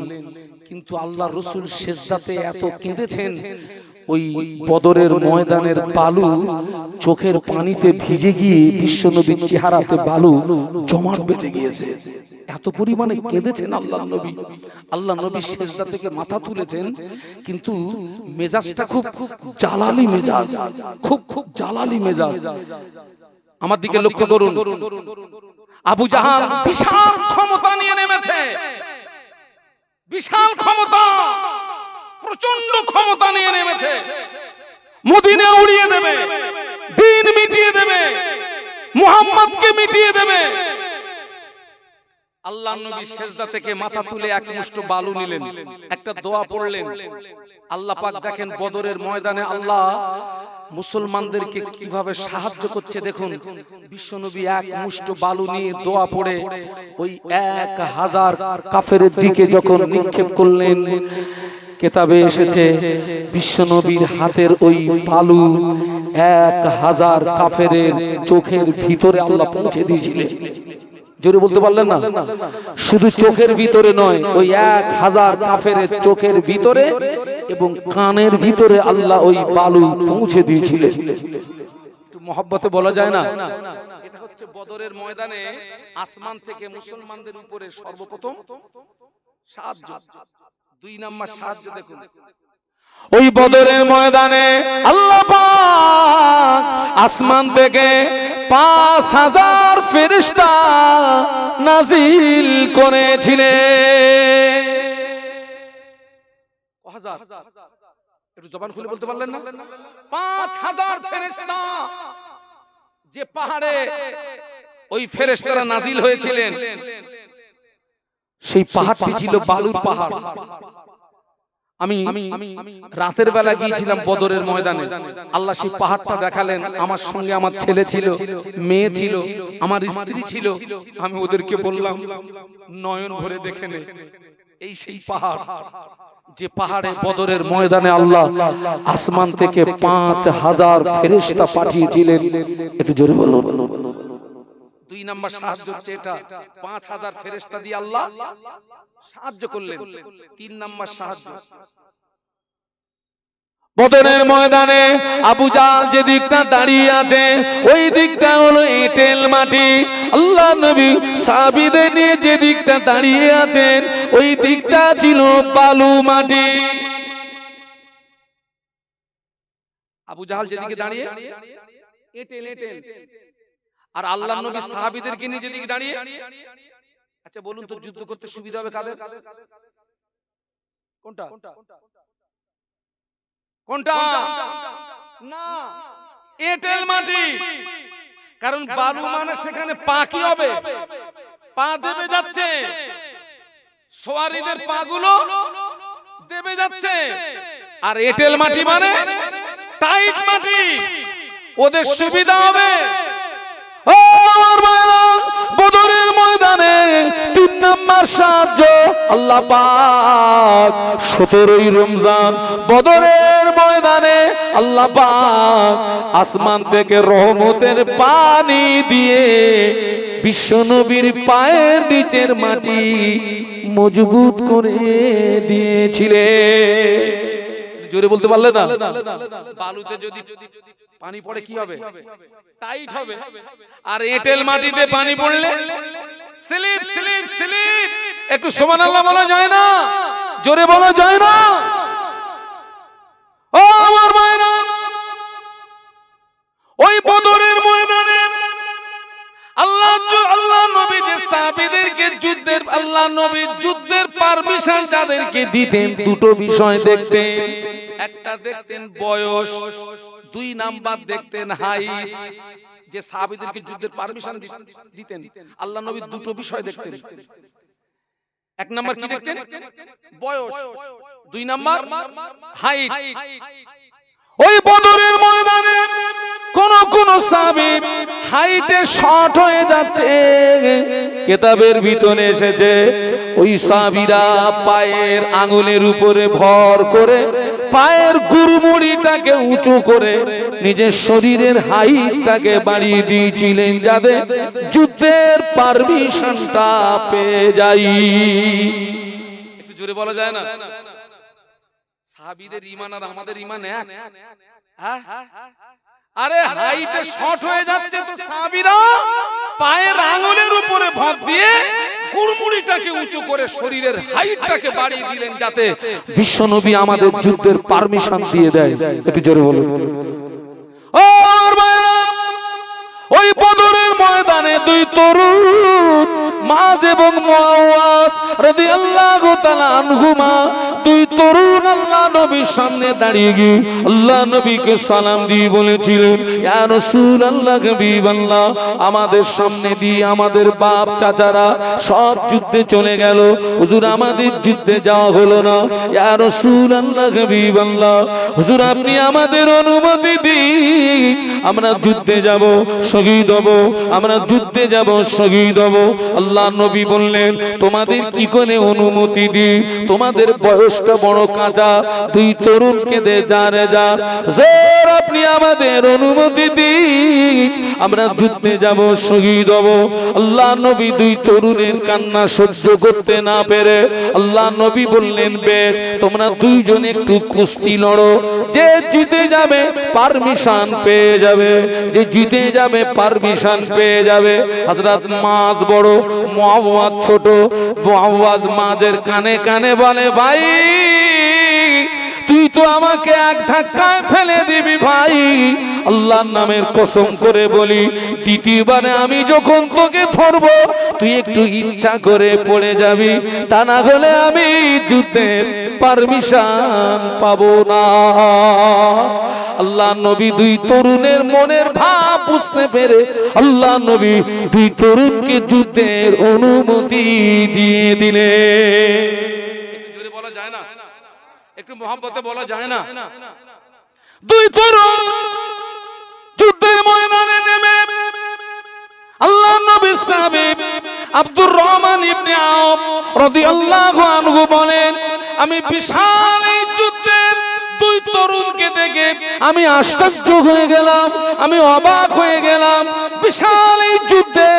কিন্তু আল্লাহ রাসূল সিজদাতে এত কেঁদেছেন, ওই বদরের ময়দানের বালু চোখের পানিতে ভিজে গিয়ে বিশ্বনবীর চেহারাতে বালু জমাট বেঁধে গিয়েছে। এত পরিমাণে কেঁদেছেন আল্লাহ নবী। আল্লাহ নবী সিজদা থেকে মাথা তুলেছেন, কিন্তু মেজাজটা খুব জালালি মেজাজ, খুব জালালি মেজাজ। আমার দিকে লক্ষ্য করুন, আবু জাহাল বিশাল ক্ষমতা নিয়ে নেমেছে, বিশাল ক্ষমতা, প্রচন্ড ক্ষমতা নিয়ে নেমেছে। মদিনা উড়িয়ে দেবে, দ্বীন মিটিয়ে দেবে, মুহাম্মদকে মিটিয়ে দেবে। আল্লাহ নবী সেজদা থেকে মাথা তুলে এক মুষ্ঠ বালু নিলেন, একটা দোয়া পড়লেন। আল্লাহ পাক দেখেন বদরের ময়দানে আল্লাহ মুসলমানদেরকে কিভাবে সাহায্য করছে দেখুন। বিশ্বনবী এক মুষ্ঠ বালু নিয়ে দোয়া পড়ে ওই 1000 কাফেরের দিকে যখন নিক্ষেপ করলেন, কিতাবে এসেছে বিশ্বনবীর হাতের ওই বালু 1000 কাফেরের চোখের ভিতরে আল্লাহ পৌঁছে দিয়েছিলেন। জোরে বলতে পারলেন না? শুধু চোখের ভিতরে নয়, ওই 1000 কাফেরের চোখের ভিতরে এবং কানের ভিতরে আল্লাহ ওই বালু পৌঁছে দিয়েছিলেন। একটু মহব্বতে বলা যায় না? এটা হচ্ছে বদরের ময়দানে আসমান থেকে মুসলমানদের উপরে সর্বপ্রথম সাহায্য। 2 নাম্বার সাহায্য দেখুন, ওই বদরের ময়দানে আল্লাহ পাক আসমান থেকে 5000 ফেরেশতা নাজিল করেছিলেন। একটু জবান খুলে বলতে পারলেন না? 5000 ফেরেশতা, যে পাহাড়ে ওই ফেরেশতারা নাজিল হয়েছিলেন, সেই পাহাড়টি ছিল বালুর পাহাড়। আমি রাতের বেলা গিয়েছিলাম বদরের ময়দানে। আল্লাহ সেই পাহাড়টা দেখালেন। আমার সঙ্গে আমার ছেলে ছিল, মেয়ে ছিল, আমার স্ত্রী ছিল। আমি ওদেরকে বললাম, নয়ন ভরে দেখে নে, এই সেই পাহাড় যে পাহাড়ে বদরের ময়দানে আল্লাহ আসমান থেকে 5000 ফেরেশতা পাঠিয়েছিলেন। একটু জোরে বলুন। 2 নাম্বার সাহায্য হচ্ছে এটা, 5000 ফেরেশতা দিয়ে আল্লাহ সাহায্য করলেন। 3 নাম্বার সাহায্য, বদরের ময়দানে আবু জাহল যে দিকটা দাঁড়িয়ে আছে ওই দিকটা হলো এঁটেল মাটি। আল্লাহ নবী সাহাবীদের নিয়ে যে দিকটা দাঁড়িয়ে আছেন ওই দিকটা ছিল বালু মাটি। আবু জাহল যেদিকে দাঁড়িয়ে এঁটেল, আর আল্লাহ নবী সাহাবীদেরকে নিয়ে যেদিকে দাঁড়িয়ে, আচ্ছা বলুন তো যুদ্ধ করতে সুবিধা হবে কাদের? কোনটা কোনটা? না, এঁটেল মাটি। কারণ বালু মানে সেখানে পা কি হবে? পা দেবে যাচ্ছে, সোয়ারীদের পা গুলো দেবে যাচ্ছে। আর এঁটেল মাটি মানে টাইট মাটি, ওদের সুবিধা হবে। বদরের ময়দানে 3 নাম্বার সাহায্য আল্লাহ পাক 17ই রমজান বদরের ময়দানে আল্লাহ পাক আসমান থেকে রহমতের পানি দিয়ে বিশ্বনবীর পায়ের নিচের মাটি মজবুত করে দিয়েছিলেন। জোরে বলতে পারলে না? বালুতে যদি পানি পড়ে কি হবে? টাইট হবে। আর এঁটেল মাটিতে পানি পড়লে স্লিপ স্লিপ স্লিপ। একটু সুবহানাল্লাহ বলা যায় না? জোরে বলা যায় না? ও আমার ভাইরা, ওই বদরের ময়দানে আল্লাহ নবী যে সাহাবীদেরকে যুদ্ধের, আল্লাহ নবী যুদ্ধের পারমিশন যাদেরকে দিতেন দুটো বিষয় দেখতেন। একটা দেখতেন বয়স, 2 নাম্বার দেখতেন হাইট। যে সাহাবীদেরকে যুদ্ধের পারমিশন দিতেন আল্লাহ নবী দুটো বিষয় দেখতেন। 1 নাম্বার কি দেখতেন? বয়স। 2 নাম্বার হাইট। ওই বদরের ময়দানে কোন সাহাবী হাইটে শর্ট হয়ে যাচ্ছে, কিতাবের ভিতরে এসেছে ওই সাহাবীরা পায়ের আঙ্গুলের উপরে ভর করে পায়ের গুরুমুড়িটাকে উঁচু করে নিজের শরীরের হাইটটাকে বাড়িয়ে দিয়েছিলেন যাতে যুদ্ধের পারমিশনটা পেয়ে যাই। একটু জোরে বলা যায় না? সাহাবীদের ঈমান আর আমাদের ঈমান এক? হ্যাঁ, আরে হাইটে শর্ট হয়ে যাচ্ছে তো সাহাবীরা পায়ের আঙ্গুলের উপরে ভর দিয়ে গুড়মুড়িটাকে উঁচু করে শরীরের হাইটটাকে বাড়িয়ে দিলেন যাতে বিশ্বনবী আমাদের যুদ্ধের পারমিশন দিয়ে দেয়। একটু জোরে বলুন। ও ভাইরা, ওই বদরের ময়দানে 2 তরুণ মায এবং মুআওয়াজ রাদিয়াল্লাহু তাআলা আনহুমা দুই তরুণ আল্লাহ নবীর সামনে দাঁড়িয়ে গিয়ে আল্লাহ নবীকে সালাম দিয়ে বলেছিলেন, ইয়া রাসূলুল্লাহ, হাবিবাল্লাহ, আমাদের সামনে দিয়ে আমাদের বাপ চাচারা সব যুদ্ধে চলে গেল, হুজুর আমাদের যুদ্ধে যাওয়া হলো না। ইয়া রাসূলুল্লাহ, হাবিবাল্লাহ, হুজুর আপনি আমাদের অনুমতি দিন, আমরা যুদ্ধে যাব, শহীদ হব, আমরা যুদ্ধে যাব, শহীদ হব। আল্লাহ নবী বললেন, তোমাদের কি করে অনুমতি দিই, তোমাদের বয়সটা বড় কাঁচা, দুই তরুণকে দে, যা রে যা, জোর আপনি আমাদের অনুমতি দিন, আমরা যুদ্ধে যাব, শহীদ হব। আল্লাহ নবী দুই তরুণের কান্না সহ্য করতে না পেরে আল্লাহ নবী বললেন, বেশ, তোমরা দুইজন একটু কুস্তি লড়ো, যে জিতে যাবে পারমিশন পেয়ে যাবে, যে জিতে যাবে পারমিশন পেয়ে যাবে। হযরত মাজ বড়, মুআওয়াজ ছোট। মুআওয়াজ মাজের কানে কানে বলে, ভাই তুই তো আমাকে এক ধাক্কায় ফেলে দিবি ভাই, আল্লাহর নামের কসম করে বলি, দ্বিতীয়বারে আমি যখন তোকে ধরবো তুই একটু ইচ্ছা করে পড়ে যাবি, তা না হলে আমি যুদ্ধের পারমিশন পাবো না। আল্লাহ নবী দুই তরুণের মনের ভাব বুঝতে পেরে আল্লাহ নবী দুই তরুণকে যুদ্ধের অনুমতি দিয়ে দিলেন। একটু জোরে বলা যায় না, একটু মহব্বতে বলা যায় না? দুই তরুণ যুদ্ধের ময়দানে নেমে আল্লাহ নবী সাহাবী আব্দুর রহমান ইবনে আওফ রাদিয়াল্লাহু আনহু বলেন, আমি বিশাল এই যুদ্ধে দুই তরুণকে দেখে আমি আশ্চর্য হয়ে গেলাম, আমি অবাক হয়ে গেলাম। বিশাল এই যুদ্ধে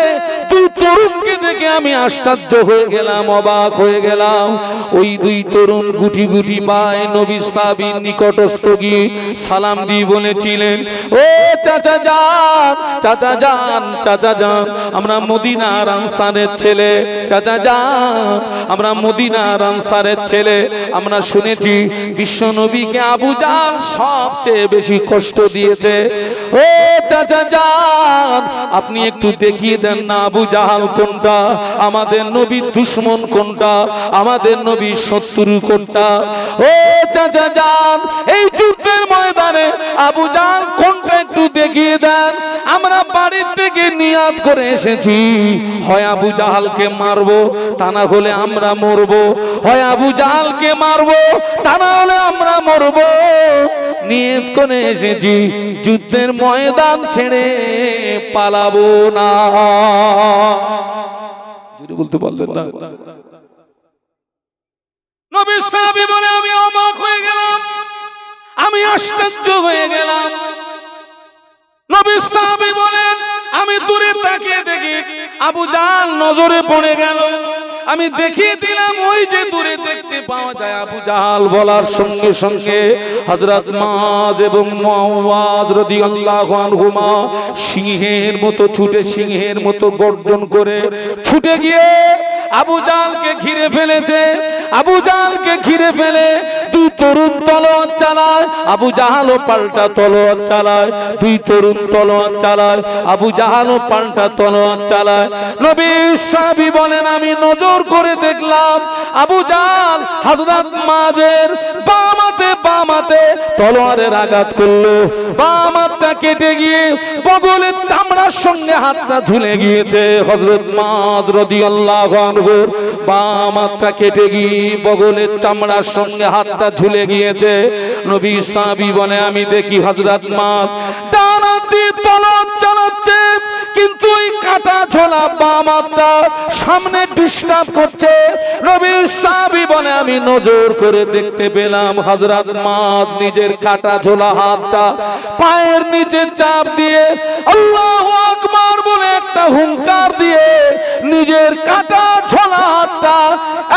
দুই তরুণকে দেখে আমি আশ্চর্য হয়ে গেলাম, অবাক হয়ে গেলাম। ওই দুই তরুণ গুটি গুটি পায় নবী সাহাবীর নিকটস্থ গিয়ে সালাম দিয়ে বলেছিলেন, ও চাচা যান, চাচা যান, চাচা যান, আমরা মদিনার আনসারের ছেলে, চাচা যান, আমরা মদিনার আনসারের ছেলে। আমরা শুনেছি বিশ্ব নবীকে আবু জাহল সবচেয়ে বেশি কষ্ট দিয়েছে। ও চাচা যান, আপনি একটু দেখিয়ে দেন না আবু জাহল কোনটা, আমাদের নবীর দুশমন কোনটা, আমাদের নবীর শত্রু কোনটা। ও চাচা যান, এই যুদ্ধের ময়দানে আবু জাহল কোনটা একটু দেখিয়ে দেন, আমরা বাড়ির থেকে নিয়াত করে এসেছি, হয় আবু জাহলকে মারবো, তা না হলে আমরা মরবো, হয় আবু জাহলকে মারবো, তা না হলে আমরা মরবো। নিয়ত করে এসেছি, যুদ্ধের ময়দান ছেড়ে পালাবো না। যদি বলতে পারলেন না। নবী সাহাবী বলে, আমি অবাক হয়ে গেলাম, আমি আশ্চর্য হয়ে গেলাম। নবী সাহাবী বলেন, আমি দূরে তাকিয়ে দেখি আবু জাহল নজরে পড়ে গেল। আমি দেখিয়ে দিলাম, ওই যে দূরে দেখতে পাওয়া যায় আবু জাহল। বলার সঙ্গে সঙ্গে হযরত মাজ এবং মুআওয়াজ রাদিয়াল্লাহু আনহুমা সিংহের মতো ছুটে, সিংহের মতো গর্জন করে ছুটে গিয়ে আবু জাহলকে ঘিরে ফেলেছে। আবু জাহলকে ঘিরে ফেলে দুই তরুণ তলোয়ার চালায়, আবু জাহলও পাল্টা তলোয়ার চালায়, দুই তরুণ তলোয়ার চালায়, আবু জাহলও পাল্টা তলোয়ার চালায়। নবী সাহাবী বলেন, আমি নজর করে দেখলাম আবু জাহল হযরত মাজের বাম হাতে তলোয়ারের আঘাত করলো, বাম হাতটা কেটে গিয়ে বগলের চামড়ার সঙ্গে হাতটা ঝুলে গিয়েছে। হযরত মাজ রাদিয়াল্লাহু আনহু বাম হাতটা কেটে গিয়ে বগলের চামড়ার সঙ্গে হাতটা ঝুলে গিয়েছে। নবী সাহাবী বলে, আমি দেখি হযরত মাজ ডান হাত দিয়ে তলোয়ার চালাচ্ছে, কিন্তু ওই কাটা ঝোলা বাম হাতটা সামনে ডিস্টার্ব করছে। নবী সাহাবী বলে, আমি নজর করে দেখতে পেলাম হযরত মাজ নিজের কাটা ঝোলা হাতটা পায়ের নিচে চাপ দিয়ে আল্লাহু আকবার বলে একটা হুঙ্কার দিয়ে নিজের কাটা ঝোলা হাতটা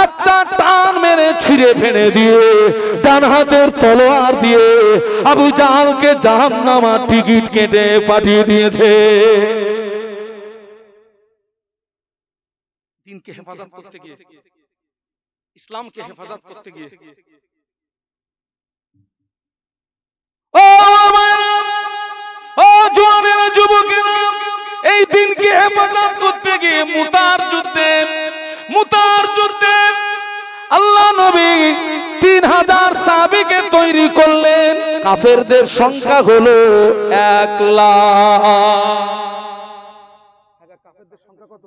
একটা টান মেরে ছিঁড়ে ফেলে দিয়ে ডান হাতের তলোয়ার দিয়ে আবু জাহলকে জাহান্নামের টিকিট কেটে পাঠিয়ে দিয়েছে। দিনকে হেফাজত করতে গিয়ে, ইসলামকে হেফাজত করতে গিয়ে, ও জওয়ানেরা, যুবকেরা, এই দিনকে হেফাজত করতে গিয়ে মুতার যুদ্ধে আল্লাহ নবী 3000 সাহাবীকে তৈরি করলেন, কাফেরদের সংখ্যা হলো 1 লাখ। কাফেরদের সংখ্যা কত?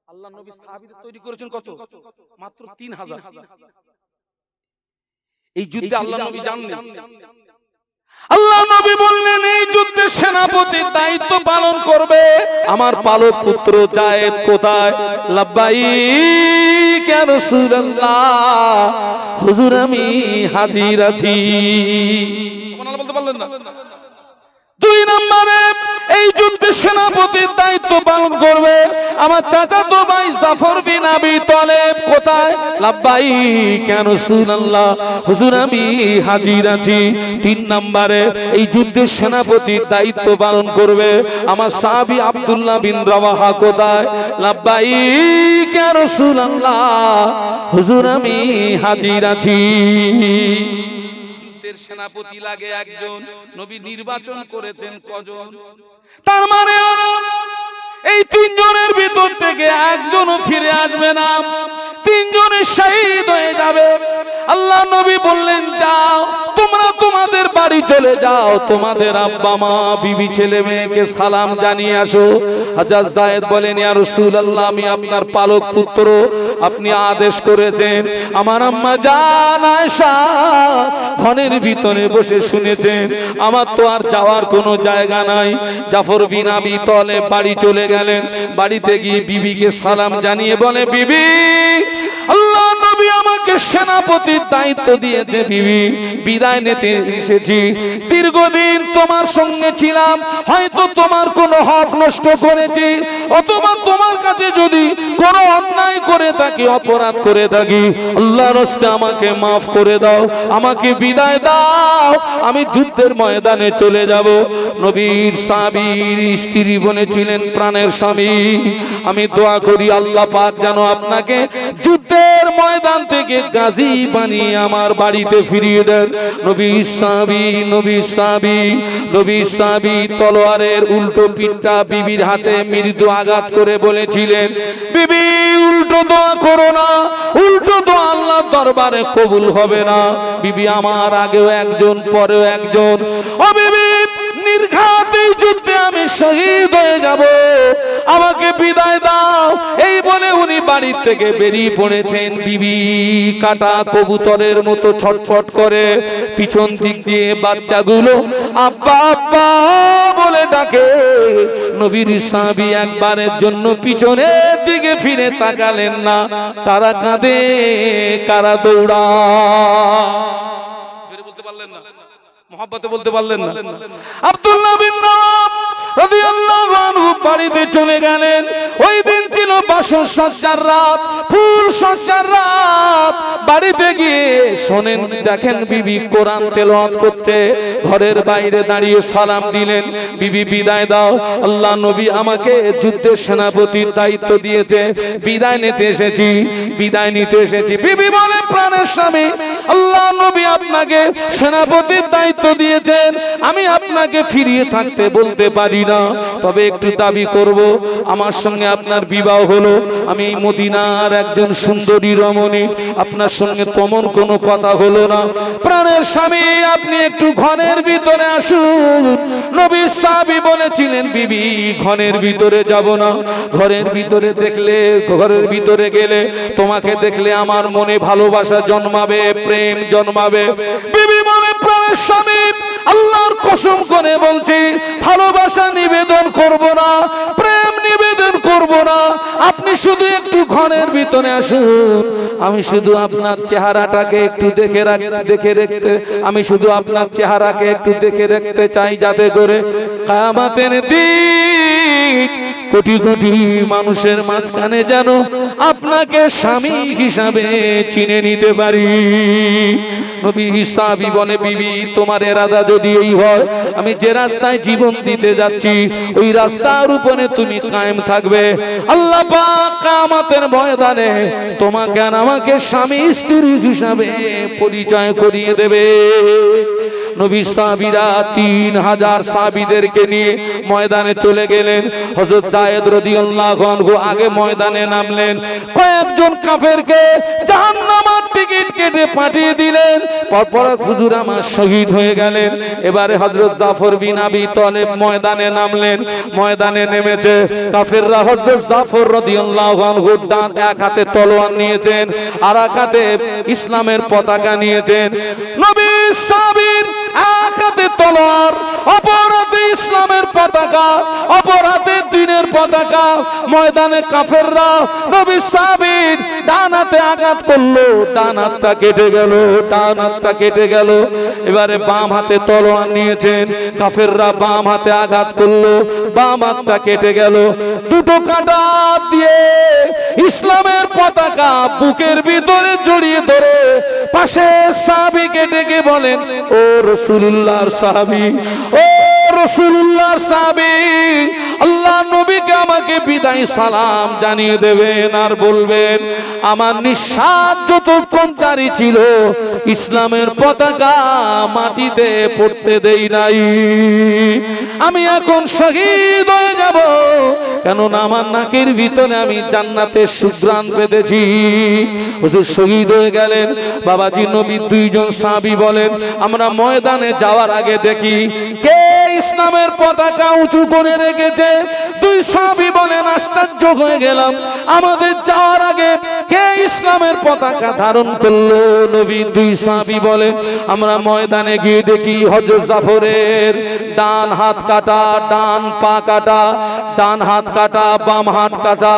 আল্লাহ নবী সাহাবীদের তৈরি করেছেন কত? মাত্র 3000। এই যুদ্ধে আল্লাহ নবী জানলেন, আল্লাহ নবী বললেন এই যুদ্ধে সেনাপতির দায়িত্ব পালন করবে আমার পালক পুত্র যায়েদ। কোথায়? লাব্বাইক ইয়া রাসূলুল্লাহ, হুজুর আমি হাজির আছি। সুবহানাল্লাহ বলতে পারলেন না? 2 নম্বরে এই যুদ্ধে সেনাপতির দায়িত্ব পালন করবে আমার চাচাতো ভাই জাফর বিন আবি তালেব। কোথায়? লাব্বাইক ইয়া রাসূলুল্লাহ, হুজুর আমি হাজির আছি। 3 নম্বরে এই যুদ্ধের সেনাপতির দায়িত্ব পালন করবে আমার সাহাবী আব্দুল্লাহ বিন রাওয়াহা। কোথায়? লাব্বাইক ইয়া রাসূলুল্লাহ, হুজুর আমি হাজির আছি। সেনাপতি লাগে একজন, নবী নির্বাচন করেছেন কজন? তার মানে এই 3 জনের ভিতর থেকে একজনও ফিরে আসবে না, 3 জনের শহীদ হয়ে যাবে। আল্লাহ নবী বললেন যাও তোমরা তোমাদের বাড়ি চলে যাও, তোমাদের আব্বা মা বিবি ছেলে মেয়েকে সালাম জানিয়ে আসো। হযরত যায়েদ বলেন ইয়া রাসূলুল্লাহ, আমি আপনার পালক পুত্র, আপনি আদেশ করেছেন। আমার আম্মা জান আয়েশা ঘরের ভিতরে বসে শুনেছেন, আমার তো আর যাওয়ার কোনো জায়গা নাই। জাফর বিন আবি তালেব বাড়ি চলে গেলেন, বাড়িতে গিয়ে বিবিকে সালাম জানিয়ে বলে বিবি আল্লাহ নবী আমাকে সেনাপতির দায়িত্ব দিয়েছে, বিবি বিদায় নিতে এসেছি। দীর্ঘদিন তোমার সঙ্গে ছিলাম, হয়তো তোমার কোনো হক নষ্ট করেছি, অথবা তোমার কাছে যদি কোনো অন্যায় করে থাকি, অপরাধ করে থাকি, আল্লাহর রাস্তে আমাকে মাফ করে দাও, আমাকে বিদায় দাও, আমি যুদ্ধের ময়দানে চলে যাব। নবীর সাহাবীর স্ত্রী বলেছিলেন প্রাণের স্বামী আমি দোয়া করি আল্লাহ পাক যেন আপনাকে যুদ্ধের ময়দান থেকে গাজী বানিয়ে আমার বাড়িতে ফিরিয়ে দেন। নবী সাহাবী তলোয়ারের উল্টো পিঠটা বিবির হাতে মৃদু আঘাত করে বলেছিলেন বিবি উল্টো দোয়া করো না, উল্টো দোয়া আল্লাহর দরবারে কবুল হবে না। বিবি আমার আগেও একজন পরেও একজন, ও বিবি নির্ঘাত এই যুদ্ধে আমি শহীদ হয়ে যাব, আমাকে বিদায় দাও। এই বলে উনি বাড়ি থেকে বেরিয়ে পড়েছেন। বিবি কাটা কবুতরের মতো ছটফট করে পিছন দিক দিয়ে বাচ্চাগুলো আব্বা আব্বা বলে ডাকে। নবীর সাহাবী একবারের জন্য পিছনের দিকে ফিরে তাকালেন না, কারা কাঁদে কারা দৌড়া। জোরে বলতে পারলেন না, মহব্বতে বলতে পারলেন না। আব্দুল্লাহ বিন রাওয়াহা রাদিয়াল্লাহু আনহু বাড়িতে চলে গেলেন। ওই দিন ছিল বাসর সজ্জার রাত, ফুল সজ্জার রাত। বাড়িতে গিয়ে শোনেন, দেখেন বিবি কোরআন তেলাওয়াত করছে। ঘরের বাইরে দাঁড়িয়ে সালাম দিলেন, বিবি বিদায় দাও, আল্লাহ নবী আমাকে যুদ্ধের সেনাপতির দায়িত্ব দিয়েছে, বিদায় নিতে এসেছি, বিদায় নিতে এসেছি। বিবি বলে প্রাণের স্বামী আল্লাহ নবী আপনাকে সেনাপতির দায়িত্ব দিয়েছেন, আমি আপনাকে ফিরিয়ে থাকতে বলতে পারি না, তবে একটু দাবি করব, আমার সঙ্গে আপনার বিবাহ হলো, আমি মদিনার একজন সুন্দরী রমণী, আপনার সঙ্গে তেমন কোনো কথা হলো না। প্রাণের স্বামী আপনি একটু ঘরের ভিতরে আসুন। নবী সাহাবী বলেছিলেন বিবি ঘরের ভিতরে যাব না, ঘরের ভিতরে দেখলে, ঘরের ভিতরে গেলে তোমাকে দেখলে আমার মনে ভালোবাসা জন্মাবে, প্রেম জন্মাবে। বিবি বলে প্রাণের স্বামী আল্লাহর কসম করে বলছি ভালোবাসা নিবেদন করব না, প্রেম নিবেদন করব না, আপনি শুধু একটু ঘরের ভিতরে আসুন, আমি শুধু আপনার চেহারাটাকে একটু দেখে রাখতে, আমি শুধু আপনার চেহারাকে একটু দেখে রাখতে চাই, যাতে করে কিয়ামতের দিন কোটি কোটি মানুষের মাঝখানে যেন আপনাকে স্বামী হিসাবে চিনে নিতে পারি। নবী সাহাবী বলে বিবি তোমার ইরাদা যদি এই হয়, আমি যে রাস্তায় জীবন দিতে যাচ্ছি ওই রাস্তার উপরে তুমি কায়েম থাকবে, আল্লাহ পাক কিয়ামতের ময়দানে তোমাকে আর আমাকে স্বামী স্ত্রী হিসাবে পরিচয় করিয়ে দেবে। নবী সাহাবীরা 3000 সাহাবীদেরকে নিয়ে ময়দানে চলে গেলেন। হযরত যায়েদ রাদিয়াল্লাহু আনহু আগে ময়দানে নামলেন। কয়েকজন কাফেরকে জাহান্নামের টিকিট কেটে পাঠিয়ে দিলেন। পরপর হুজুর আমার শহীদ হয়ে গেলেন। এবারে হযরত জাফর বিন আবি তালেব ময়দানে নামলেন। ময়দানে নেমেছে কাফেররা। হযরত জাফর রাদিয়াল্লাহু আনহু ডান এক হাতে তলোয়ার নিয়েছেন, আর এক হাতে ইসলামের পতাকা নিয়েছেন। নবী সাহাবীর এক হাতে তলোয়ার, অপর হাতে ইসলামের পতাকা, অপর হাতে দ্বীনের পতাকা। ময়দানে কাফেররা নবী সাহাবীর ডান হাতে আঘাত করলো, ডান হাতটা কেটে গেল, ডান হাতটা কেটে গেল। এবারে বাম হাতে তলোয়ার নিয়েছেন কাফেররা, বাম হাতে আঘাত করলো, বাম হাতটা কেটে গেল। দুটো কাঁটা দিয়ে ইসলামের পতাকা বুকের ভিতরে জড়িয়ে ধরে পাশে সাহাবীকে ডেকে বলেন, ও রাসূলুল্লাহর সাহাবী, ও রাসূলুল্লাহর সাহাবী, আল্লাহ নবীকে আমাকে বিদায় সালাম জানিয়ে দেবেন, আর বলবেন আমার নিঃশ্বাস যতক্ষণ জারি ছিল ইসলামের পতাকা মাটিতে পড়তে দেই নাই। আমি এখন শহীদ হয়ে যাব, কেননা আমার নাকের ভিতরে আমি জান্নাতের সুঘ্রাণ পেতেছি। হুজুর শহীদ হয়ে গেলেন। বাবাজি নবী দুইজন সাহাবী বলেন, আমরা ময়দানে যাওয়ার আগে দেখি কে ইসলামের পতাকা উঁচু করে রেখেছে। দুই সাহাবী বলেন, আশ্চর্য হয়ে গেলাম, আমাদের যাওয়ার আগে কে ইসলামের পতাকা ধারণ করলো? নবী দুই সাহাবী বলেন, আমরা ময়দানে গিয়ে দেখি হযরত জাফরের ডান হাত কাটা, ডান পা কাটা, ডান হাত কাটা, বাম হাত কাটা,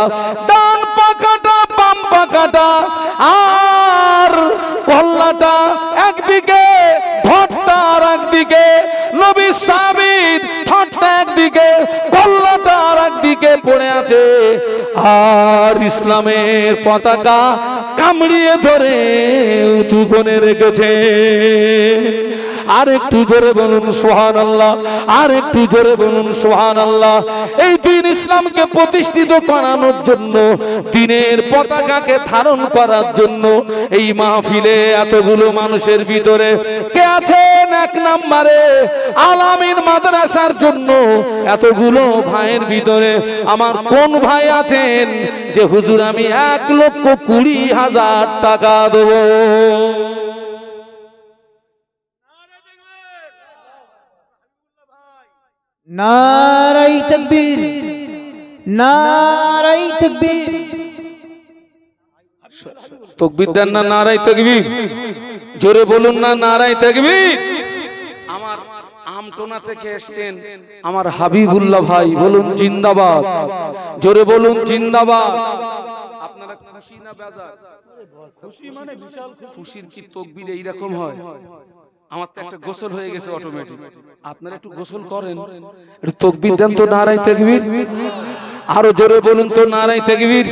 ডান পা কাটা, বাম পা কাটা, আর কল্লাটা একদিকে, ঠোঁটটা আর একদিকে। নবী সাহাবীর ঠোঁটটা একদিকে, কল্লাটা আর একদিকে পড়ে আছে, আর ইসলামের পতাকা কামড়িয়ে ধরে উঁচু করে রেখেছে। আর একটু জোরে বলুন সুবহানাল্লাহ, আর একটু জোরে বলুন সুবহানাল্লাহ। এই দিন ইসলামকে প্রতিষ্ঠিত করানোর জন্য, দ্বীনের পতাকাকে ধারণ করার জন্য এই মাহফিলে এতগুলো মানুষের ভিতরে কে আছেন এক নম্বরে আলামিন মাদ্রাসার জন্য? এতগুলো ভাইয়ের ভিতরে আমার কোন ভাই আছেন যে হুজুর আমি 1,20,000 টাকা দেবো? নারাই তাকবীর, নারাই তাকবীর। তাকবীর দেন না নারাই তাকবীর? জোরে বলুন না নারাই তাকবীর। আমার আমটোনা থেকে এসেছেন আমার হাবিবুল্লাহ ভাই, বলুন জিন্দাবাদ। জোরে বলুন জিন্দাবাদ। আপনারা খুশি না বেজার? খুশি মানে বিশাল খুশির কি তাকবীর এইরকম হয়? আমার তো একটা গোসল হয়ে গেছে অটোমেটিক। আপনারা একটু গোসল করেন, একটু তাকবীর দেন তো নারাই তাকবীর। আরো জোরে বলুন তো নারাই তাকবীর।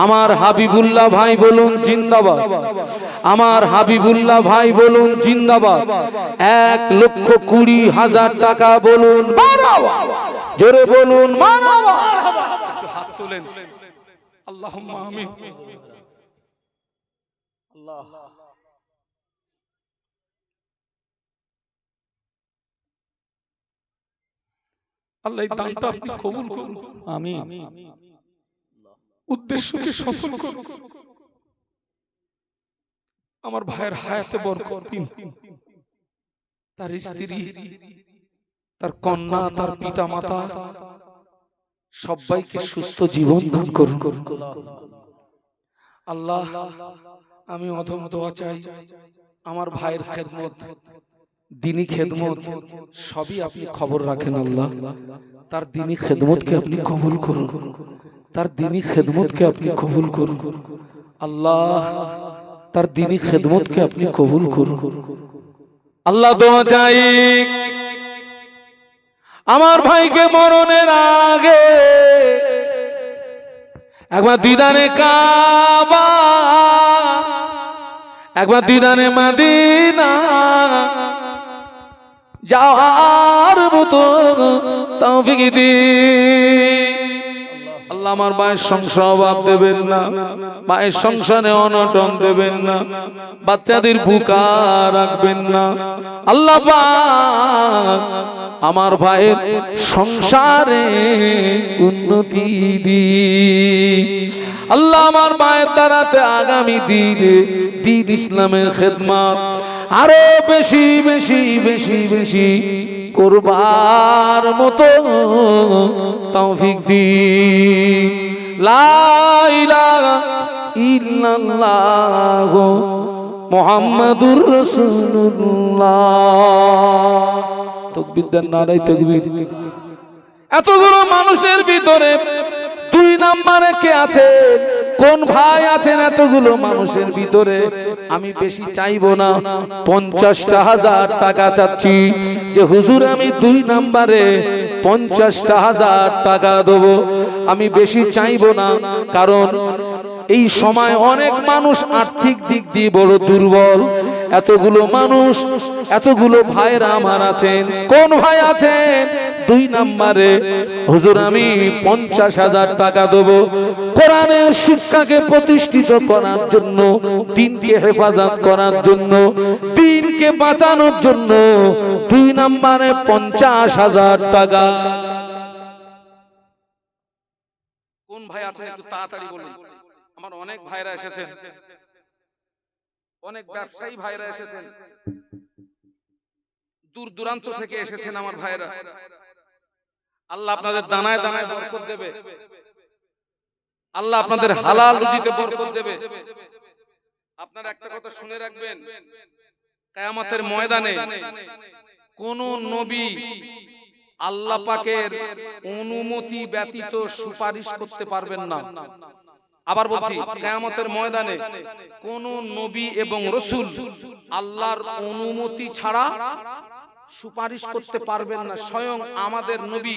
আমার হাবিবুল্লাহ ভাই বলুন জিন্দাবাদ, আমার হাবিবুল্লাহ ভাই বলুন জিন্দাবাদ। 1,20,000 টাকা বলুন মারহাবা, জোরে বলুন মারহাবা। একটু হাত তোলেন, আল্লাহুম্মা আমিন। আল্লাহ আল্লাহ এই দানটা আপনি কবুল করুন, আমিন। উদ্দেশ্যকে সফল করুন। আমার ভাইয়ের হায়াতে বরকত দিন, তার স্ত্রী, তার কন্যা, তার পিতা মাতা সবাইকে সুস্থ জীবন দান করুন। আল্লাহ আমি অধম দোয়া চাই, আমার ভাইয়ের খেদমত, দ্বীনি খেদমত সবই আপনি খবর রাখেন। আল্লাহ তার দ্বীনি খেদমতকে আপনি কবুল করুন, তার দ্বীনি খেদমতকে আপনি কবুল করুন। আল্লাহ তার দ্বীনি খেদমতকে আপনি কবুল করুন। আল্লাহ দোয়া চাই আমার ভাইকে মরণের আগে একবার দিদানে কাবা, একবার দিদানে মদিনা যাওয়ার মতো তৌফিক দিন। আল্লাহ আমার ভাইয়ের সংসার অভাব দেবেন না, ভাইয়ের সংসারে অনটন দেবেন না, বাচ্চাদের ভুকা রাখবেন না। আল্লাহ পাক আমার ভাইয়ের সংসারে উন্নতি দিন। আল্লাহ আমার ভাইয়ের দ্বারাতে আগামী দিনে দ্বীন ইসলামের খেদমত আরো বেশি বেশি বেশি বেশি করবার মতো তৌফিক দিন। লা ইলাহা ইল্লাল্লাহ মুহাম্মাদুর রাসূলুল্লাহ। তাকবীর দেন, নারায়ে তাকবীর। এতগুলো মানুষের ভিতরে 2 নম্বরে কে আছেন? কোন ভাই আছেন? এতগুলো মানুষের ভিতরে আমি বেশি চাইবো না, 50,000 টাকা চাচ্ছি যে হুজুর আমি 2 নম্বরে 50,000 টাকা দেবো। আমি বেশি চাইবো না, কারণ এই সময় অনেক মানুষ আর্থিক দিক দিয়ে বড় দুর্বল। এতগুলো মানুষ, এতগুলো ভাইরা আমার আছেন। কোন ভাই আছেন? 2 নম্বরে হুজুর আমি 50,000 টাকা দেবো কোরআনের শিক্ষাকে প্রতিষ্ঠিত করার জন্য, দ্বীনকে হেফাজত করার জন্য, দ্বীনকে বাঁচানোর জন্য। 2 নম্বরে 50,000 টাকা। কোন ভাই আছেন একটু তাড়াতাড়ি বলুন। আমার অনেক ভাইরা এসেছেন, অনেক ব্যবসায়ী ভাইরা এসেছেন, দূর দূরান্ত থেকে এসেছেন আমার ভাইরা। আল্লাহ আপনাদের দানায় দানায় বরকত দেবে, আল্লাহ আপনাদের হালাল রুজিতে বরকত দেবে। আপনারা একটা কথা শুনে রাখবেন, কিয়ামতের ময়দানে কোন নবী আল্লাহ পাকের অনুমতি ব্যতীত সুপারিশ করতে পারবেন না। আবার বলছি, কিয়ামতের ময়দানে কোন নবী এবং রাসূল আল্লাহর অনুমতি ছাড়া সুপারিশ করতে পারবেন না। স্বয়ং আমাদের নবী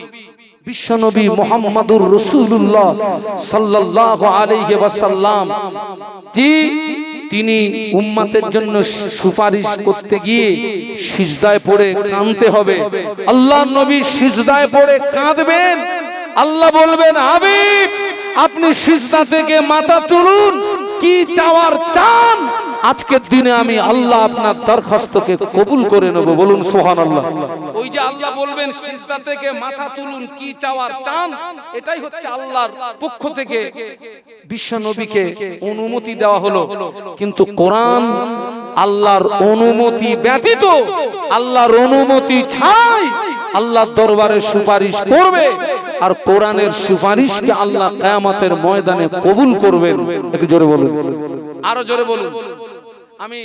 বিশ্ব নবী মুহাম্মদুর রাসূলুল্লাহ সাল্লাল্লাহু আলাইহি ওয়াসাল্লাম জি, তিনি উম্মতের জন্য সুপারিশ করতে গিয়ে সিজদায় পড়ে কাঁদতে হবে। আল্লাহর নবী সিজদায় পড়ে কাঁদবেন, আল্লাহ বলবেন হাবিব আপনি সিজদা থেকে মাথা তুলুন, কি চাওয়ার চান, আজকের দিনে আমি আল্লাহ আপনার দরখাস্তকে কবুল করে নেব। বলুন সুবহানাল্লাহ। ওই যে আল্লাহ বলবেন সিজদা থেকে মাথা তুলুন, কি চাওয়ার চান, এটাই হচ্ছে আল্লাহর পক্ষ থেকে বিশ্ব নবীকে অনুমতি দেওয়া হলো। কিন্তু কোরআন আল্লাহর অনুমতি ব্যতীত, আল্লাহর অনুমতি ছাড়াই আল্লাহর দরবারে সুপারিশ করবে, আর কোরআনের সুপারিশকে আল্লাহ কিয়ামতের ময়দানে কবুল করবেন। একটু জোরে বলুন, আরো জোরে বলুন। আমি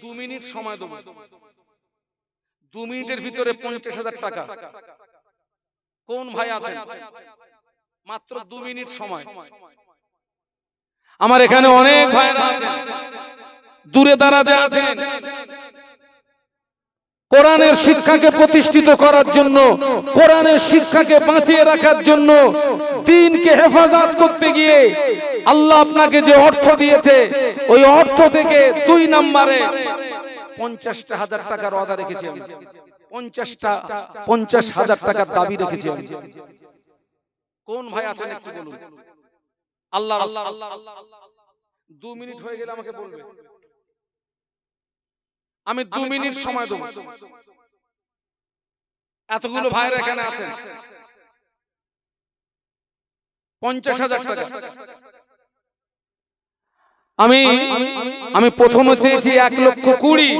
2 মিনিট সময় দেব, 2 মিনিটের ভিতরে 50,000 টাকা। কোন ভাই আছেন? মাত্র 2 মিনিট সময়। আমার এখানে অনেক ভাইরা আছেন, দূরে দারাজে আছেন, কোরআনের শিক্ষাকে প্রতিষ্ঠিত করার জন্য, কোরআনের শিক্ষাকে বাঁচিয়ে রাখার জন্য, দ্বীনকে হেফাজত করতে গিয়ে আল্লাহ আপনাকে যে অর্থ দিয়েছে, ওই অর্থ থেকে 2 নম্বরে 50,000 টাকার ওয়াদা রেখেছি আমি। 50,000 টাকার দাবি রেখেছি আমি। কোন ভাই আছেন একটু বলুন। আল্লাহ 2 মিনিট হয়ে গেলে আমাকে বলবে, আমি 2 মিনিট সময় দেব। এতগুলো ভাইরা এখানে আছেন, 50,000 টাকা। আমি প্রথমে চেয়েছি 1,20,000।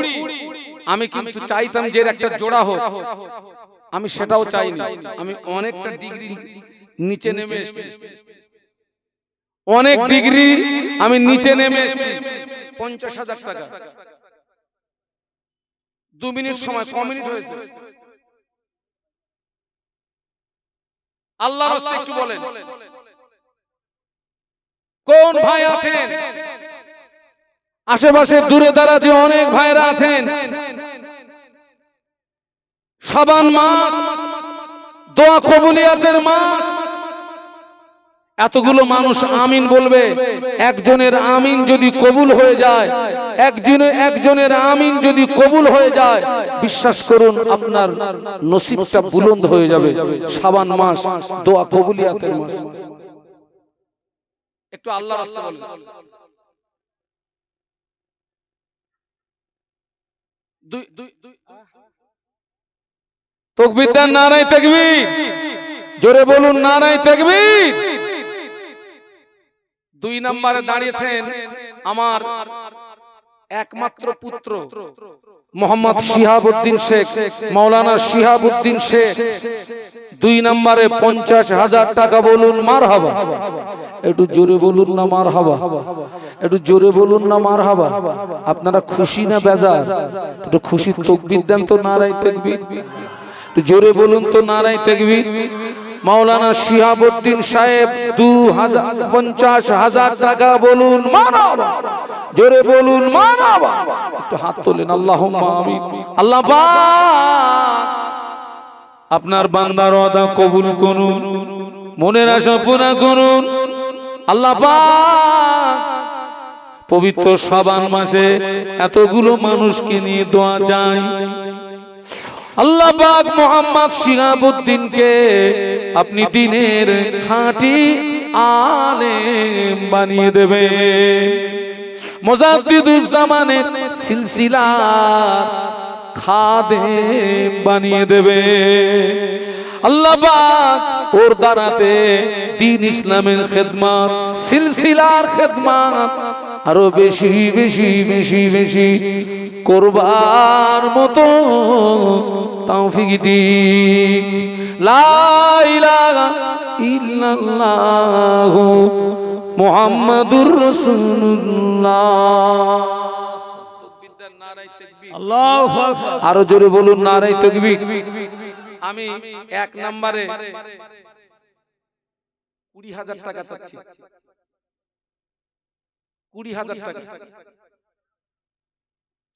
আমি কিন্তু চাইতাম যে একটা জোড়া হোক, আমি সেটাও চাইনি। আমি অনেকটা ডিগ্রি নিচে নেমে এসেছি, অনেক ডিগ্রি আমি নিচে নেমে এসেছি। 50,000 টাকা। 2 মিনিট সময়, ক মিনিট হয়েছে? আল্লাহর রাস্তায় একটু বলেন, কোন ভাই আছেন? আশেপাশে দূরে দারাজে অনেক ভাইরা আছেন। শাবান মাস, দোয়া কবুলিয়াতের মাস। এতগুলো মানুষ আমিন বলবে, একজনের আমিন যদি কবুল হয়ে যায়, একজনের আমিন যদি কবুল হয়ে যায়, বিশ্বাস করুন আপনার নসিবটা বুলন্দ হয়ে যাবে। শাবান মাস, দোয়া কবুলিয়াতের মাস। একটু আল্লাহর রাস্তায় বলুন। তাকবীর দেন, নারায়ে তাকবীর। জোরে বলুন, নারায়ে তাকবীর। 2 নম্বরে দাঁড়িয়েছেন আমার একমাত্র পুত্র মোহাম্মদ শিহাবুদ্দিন শেখ, মাওলানা শিহাবুদ্দিন শেখ। 2 নম্বরে 50,000 টাকা বলুন মারহাবা। একটু জোরে বলুন না মারহাবা, একটু জোরে বলুন না মারহাবা। আপনারা খুশি না বেজার? একটু খুশি তাকবীর দেন তো, নারায়ে তাকবীর। একটু জোরে বলুন তো, নারায়ে তাকবীর। মাওলানা শিহাবুদ্দিন সাহেব 50,000 টাকা বলুন মারহাবা, জোরে বলুন মারহাবা। একটু হাত তোলেন, আল্লাহুম্মা আমিন। আল্লাহ পাক আপনার বান্দার ওয়াদা কবুল করুন, মনের আশা পূর্ণ করুন। আল্লাহ পাক পবিত্র শাবান মাসে এতগুলো মানুষকে নিয়ে দোয়া চাই। আল্লাহ পাক মোহাম্মদ শিহাবুদ্দিনকে আপনি দিনের খাঁটি আলেম বানিয়ে দেবেন, মুজাদ্দিদুজ জামানের সিলসিলার খাদেম বানিয়ে দেবে। আল্লাহ পাক ওর দ্বারাতে দ্বীন ইসলামের খেদমত, সিলসিলার খেদমত আরো বেশি বেশি বেশি বেশি করবার মতো তৌফিক দিক। লা ইলাহা ইল্লাল্লাহ মুহাম্মাদুর রাসূলুল্লাহ। আল্লাহু আকবার। আরো জোরে বলুন নারায়ে তাকবীর। আমি 1 নম্বরে 20,000 টাকা চাচ্ছি, 20,000 টাকা।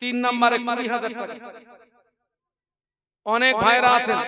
3 নম্বরে 20,000 টাকা। অনেক ভাইরা আছেন